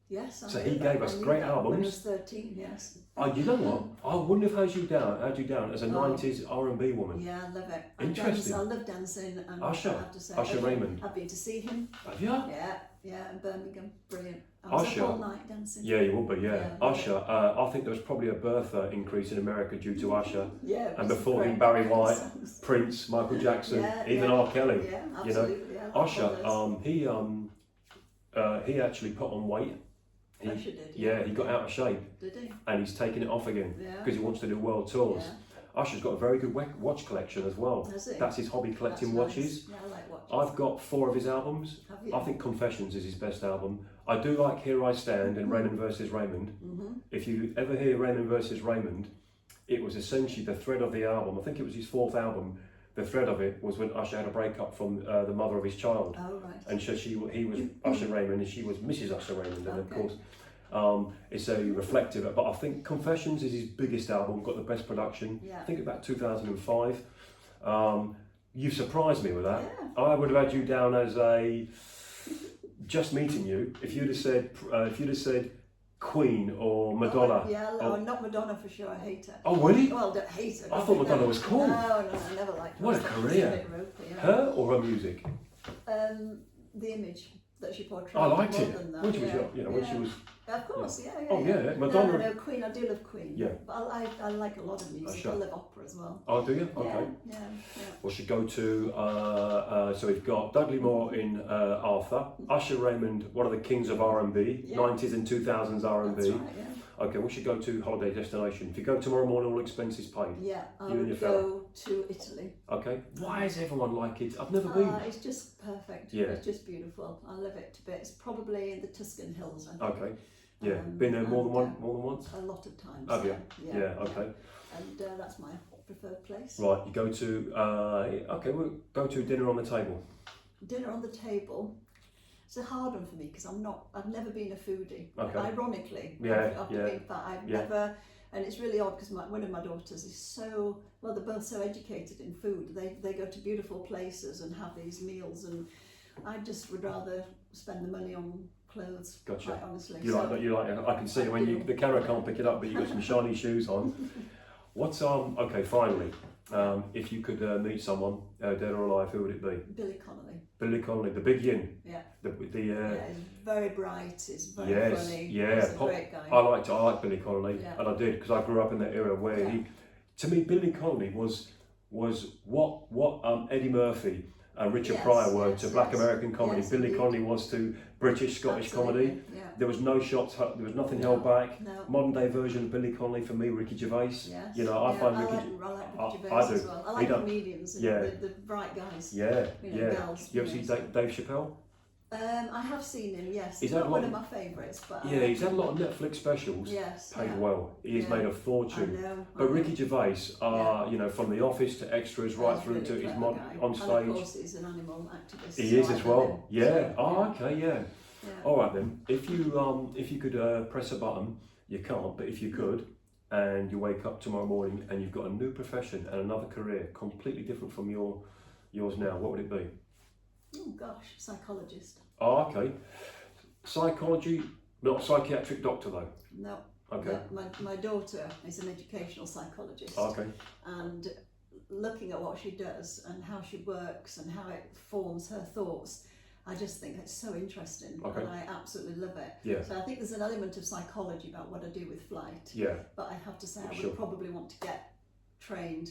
Yes, I So knew he that. gave us I knew great that albums. When I was 13, yes. Oh, you know what? I wouldn't have had you down as a 90s R&B woman. Yeah, I love it. Interesting. I love dancing, and Usher. I have to say, Usher Raymond. I've been to see him. Have you? Yeah, Yeah, in Birmingham, brilliant. I was Usher. up all night dancing. Yeah, you will be. Yeah, Yeah. Usher. I think there was probably a birth increase in America due to Usher. Yeah. And before him, Barry White, Prince, Michael Jackson, Yeah, even yeah. R. Kelly. Yeah, You know, absolutely. Yeah, I like all Usher. He actually put on weight. Usher did. Yeah, he got out of shape. Did he? And he's taken it off again Yeah. because he wants to do world tours. Yeah. Usher's got a very good watch collection as well. Has he? That's his hobby, collecting That's watches. nice. Yeah, I like watches. I've got 4 of his albums. Have you? I think Confessions is his best album. I do like Here I Stand and Raymond versus Raymond. Mm-hmm. If you ever hear Raymond versus Raymond, it was essentially the thread of the album. I think it was his 4th album. The thread of it was when Usher had a breakup from the mother of his child. Oh, right. And so he was Usher Raymond and she was Mrs. Usher Raymond. And of Okay. course, it's a reflective, but I think Confessions is his biggest album, got the best production. Yeah. I think about 2005. You surprised me with that. Yeah. I would have had you down as a just meeting you. If you'd have said Queen or Madonna. Oh, yeah, or not Madonna for sure. I hate her. Oh, really? Well, don't hate her. I thought Madonna was cool. No, I never liked her. What a She's career. bit ropey, yeah. Her or her music? The image that she portrayed. I liked more it. than that, When she was, yeah. when she was. Of course, yeah. Oh yeah, Madonna. No, Queen. I do love Queen. Yeah. But I like a lot of music. Sure. I love opera as well. Oh, do you? Okay. Yeah. We should go to, so we've got Dudley Moore in Arthur, Usher Raymond, one of the kings of R&B, Yeah. 90s and 2000s R&B. That's right, yeah. Okay, we should go to holiday destination. If you go tomorrow morning, all expenses paid. Yeah, I You and your would go to Italy. Okay. Why is everyone like it? I've never been. It's just perfect. Yeah. It's just beautiful. I love it to bits. Probably in the Tuscan Hills, I think. Okay. Yeah. Been there more than once? A lot of times. Have you? Yeah. Okay. And that's my preferred place. Right, you go to, okay, we'll go to dinner on the table. Dinner on the table. It's a hard one for me because I've never been a foodie. Okay. Ironically, Yeah, after being fat, I've never, and it's really odd because one of my daughters is so, well, they're both so educated in food. They go to beautiful places and have these meals, and I just would rather spend the money on clothes. Gotcha. Quite honestly. You like, I can see it when the camera can't pick it up, but you got some shiny shoes on. What's, okay, finally, if you could meet someone, dead or alive, who would it be? Billy Connolly. Billy Connolly, the big yin. Yeah. Yeah, he's very bright. He's very yes, funny. yeah. He's a great guy. I like Billy Connolly, Yeah. and I did because I grew up in that era where to me, Billy Connolly was what Eddie Murphy and Richard Pryor were to Black American comedy. Yes, Billy indeed. Connolly was to British, Scottish comedy. Yeah. There was no shots, there was nothing held back. No. Modern day version of Billy Connolly for me, Ricky Gervais. Yes. You know, I find Ricky. I like Ricky I Gervais do. as well. I He like don't- comedians, Yeah. the bright guys. Yeah, You know, yeah. girls, You ever you see know, Dave Chappelle? I have seen him, yes. He's He's not had a one lot of my favourites, but Yeah, he's had a lot of Netflix specials. Yes. Paid yeah. well. He has Yeah. made a I fortune. know. But Ricky Gervais, you know, from The Office to extras, right He's through really to his clever guy. on And of stage. course, he's an animal activist. He so is I as love well. him. Yeah. So, Oh, okay. Yeah. yeah. All right then. If you could press a button, you can't. But if you could, and you wake up tomorrow morning and you've got a new profession and another career, completely different from yours now, what would it be? Oh gosh, psychologist. Oh, okay. Psychology, not psychiatric doctor though. No. Okay. No, my daughter is an educational psychologist. Okay. And looking at what she does and how she works and how it forms her thoughts, I just think it's so interesting. Okay. And I absolutely love it. Yeah. So I think there's an element of psychology about what I do with flight. Yeah. But I have to say, I Sure. would probably want to get trained.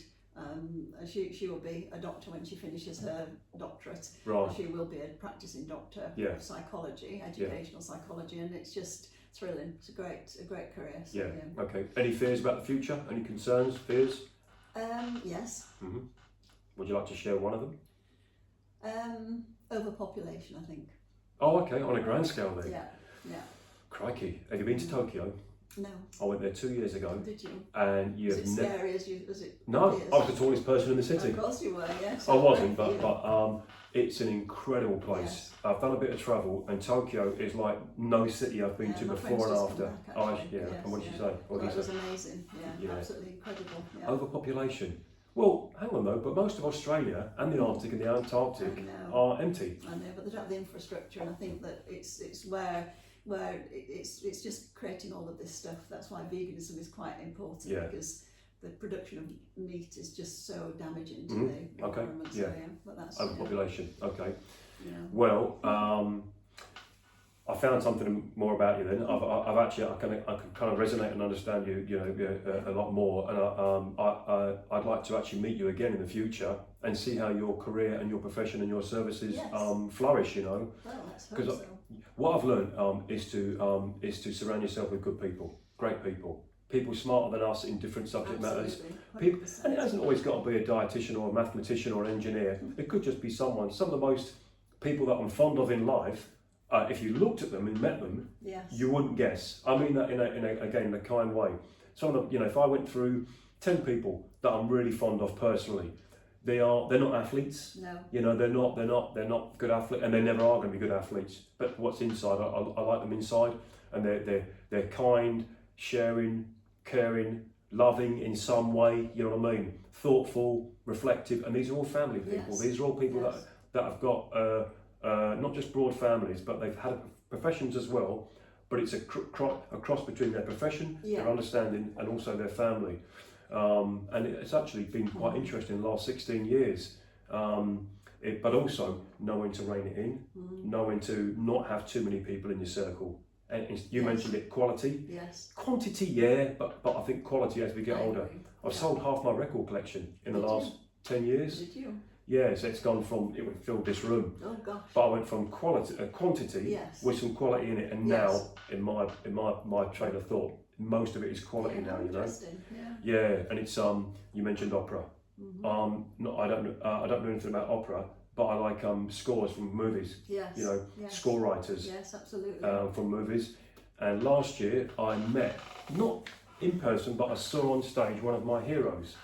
She will be a doctor when she finishes her doctorate. Right. She will be a practicing doctor Yeah. of psychology, educational psychology, and it's just thrilling. It's a great career. So, Yeah. Okay. Any fears about the future? Any concerns? Fears? Yes. Mm-hmm. Would you like to share one of them? Overpopulation, I think. Oh, okay. On a grand scale then. Yeah. Crikey. Have you been to Tokyo? No. I went there 2 years ago. Did you? And you Was have it never. scary as you? Was it? No, appears? I was the tallest person in the city. Of course you were. Yes. I wasn't, Yeah. but it's an incredible place. Yes. I've done a bit of travel, and Tokyo is like no city I've been Yeah, to my before friend's and just after. come back, Oh, actually. yeah. Yes, And what did you yeah. say? What Well, did it you was say? amazing. Yeah, Yeah. absolutely incredible. Yeah. Overpopulation. Well, hang on though, but most of Australia and the Arctic and the Antarctic I know. are empty. I know, but they don't have the infrastructure, and I think that it's where it's just creating all of this stuff. That's why veganism is quite important, Yeah. because the production of meat is just so damaging to Mhm. the Okay, environment. yeah. So, but that's Overpopulation. Okay. Yeah. Well, found something more about you. Then I've actually I can kind of resonate and understand you a lot more, and I'd like to actually meet you again in the future and see how your career and your profession and your services flourish. Well, let's hope so. What I've learned is to surround yourself with good people, great people. People smarter than us in different subject matters. People, and it hasn't always got to be a dietitian or a mathematician or an engineer. It could just be someone. Some of the most people that I'm fond of in life, if you looked at them and met them, you wouldn't guess. I mean that in a kind way. Some of them, if I went through 10 people that I'm really fond of personally, they're not athletes. No. They're not good athletes, and they never are going to be good athletes. But what's inside, I like them inside, and they're kind, sharing, caring, loving in some way, you know what I mean? Thoughtful, reflective, and these are all family people. Yes. These are all people that have got not just broad families, but they've had professions as well. But it's a cross between their profession, their understanding, and also their family. And it's actually been quite interesting in the last 16 years. But also knowing to rein it in, knowing to not have too many people in your circle. And you mentioned it, quality. Yes. Quantity, but I think quality as we get older. I've sold half my record collection in the last 10 years. Did you? Yeah, so it's gone from, it would fill this room. Oh gosh. But I went from quantity with some quality in it, and now in my train of thought, most of it is quality now. Yeah, and it's you mentioned opera. I don't know anything about opera, but I like scores from movies. Yes. Score writers. Yes, absolutely. From movies. And last year I met, not in person, but I saw on stage one of my heroes.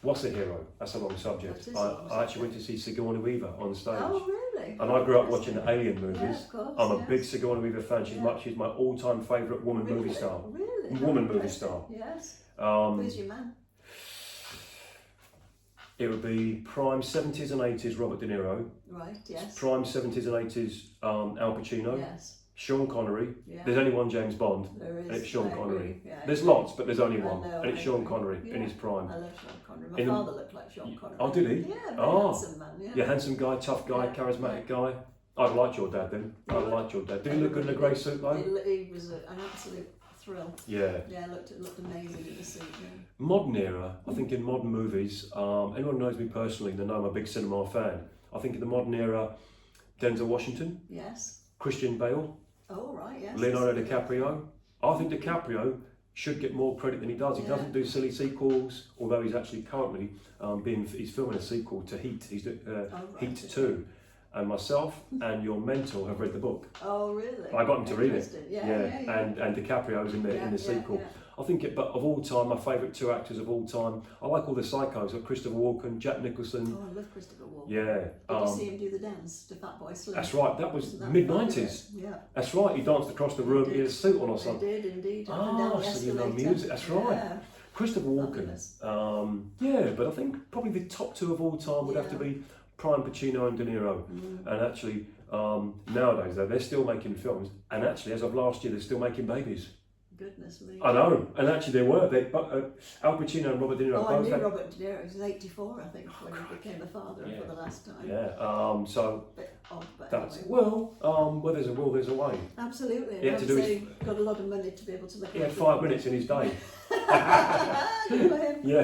What's a hero? That's a long subject. I actually went to see Sigourney Weaver on stage. Oh, really? And I grew up watching the Alien movies. Yeah, of course, I'm a big Sigourney Weaver fan. She's my all-time favourite woman movie star. Really? Woman movie star. Yes. Who's your man? It would be prime 70s and 80s Robert De Niro. Right, yes. Prime 70s and 80s Al Pacino. Yes. Sean Connery. Yeah. There's only one James Bond. There is. And it's Sean Connery. Yeah, there's lots, but there's only one. Know, and it's Sean Connery in his prime. I love Sean Connery. My father looked like Sean Connery. Oh, did he? Yeah, very handsome man. Yeah, handsome guy, tough guy, charismatic guy. I'd liked your dad then. I liked your dad. Did he look good in a grey suit though? He was an absolute thrill. Yeah. Yeah, looked amazing in the suit. Yeah. Modern era, I think in modern movies, anyone who knows me personally, they know I'm a big cinema fan. I think in the modern era, Denzel Washington. Yes. Christian Bale. Oh, right, yes. Leonardo DiCaprio. I think DiCaprio should get more credit than he does. He doesn't do silly sequels, although he's actually currently he's filming a sequel to Heat. He's Heat 2. And myself and your mentor have read the book. Oh, really? I got him to read it. Yeah. And DiCaprio's in the sequel. I think but of all time, my favourite two actors of all time. I like all the psychos, like Christopher Walken, Jack Nicholson. Oh, I love Christopher Walken. Yeah. Did you see him do the dance to Fat Boy Slim? That's right. That was mid-90s. Yeah. That's right. He danced across the room. He had a suit on or something. He did indeed. So you know music. That's right. Christopher Walken. But I think probably the top two of all time would have to be Prime Pacino and De Niro. And actually, nowadays they're still making films. And actually, as of last year, they're still making babies. Goodness me. I know, and actually they were. Al Pacino and Robert De Niro. I knew Robert De Niro. He was 84, I think, when he became a father for the last time. Yeah. So bit odd, but that's anyway. where there's a will, there's a way. Absolutely. He had to do his. Got a lot of money to be able to look. He had 5 minutes in his day. Good for him. Yeah,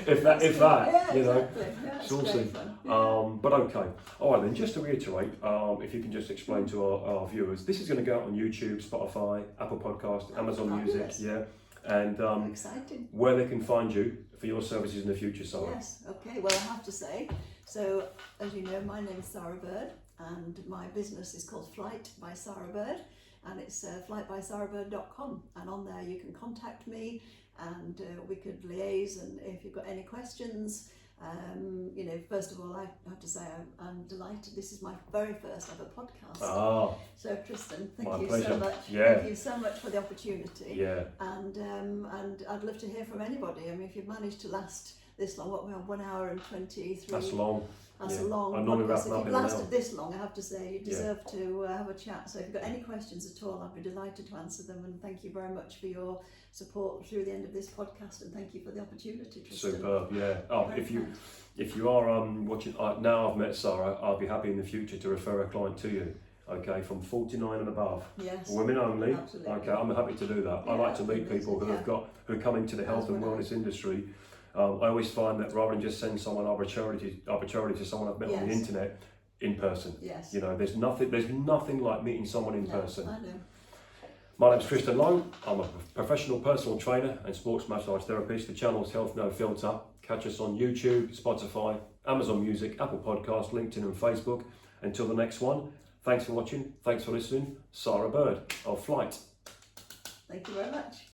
if that, yeah, you know, exactly. Yeah, saucy. But okay. All right then. Just to reiterate, if you can just explain to our viewers, this is going to go out on YouTube, Spotify, Apple Podcast, Amazon Music, and exciting. Where they can find you for your services in the future, Sara. Yes. Okay. Well, I have to say, so as you know, my name is Sara Bird, and my business is called Flight by Sara Bird, and it's flightbysarabird.com, and on there you can contact me, and we could liaise, and if you've got any questions. First of all, I have to say I'm delighted. This is my very first ever podcast. So Tristan, thank you so much. Thank you so much for the opportunity. Yeah. And I'd love to hear from anybody. I mean, if you've managed to last this long, what we have 1 hour and 23. That's long. That's a long podcast. If you've lasted this long, I have to say you deserve to have a chat. So if you've got any questions at all, I'd be delighted to answer them. And thank you very much for your support through the end of this podcast. And thank you for the opportunity, Tristan. Superb, yeah. If you are watching now, I've met Sara. I'll be happy in the future to refer a client to you. okay, from 49 and above. Yes. Women only. Absolutely. Okay, I'm happy to do that. I like to meet people who come into the health and wellness industry. I always find that rather than just send someone arbitrarily to someone I've met on the internet, in person. Yes. You know, there's nothing like meeting someone in person. I know. My name's Tristan Long. I'm a professional personal trainer and sports massage therapist. The channel's Health No Filter. Catch us on YouTube, Spotify, Amazon Music, Apple Podcasts, LinkedIn and Facebook. Until the next one, thanks for watching, thanks for listening. Sara Bird of Flight. Thank you very much.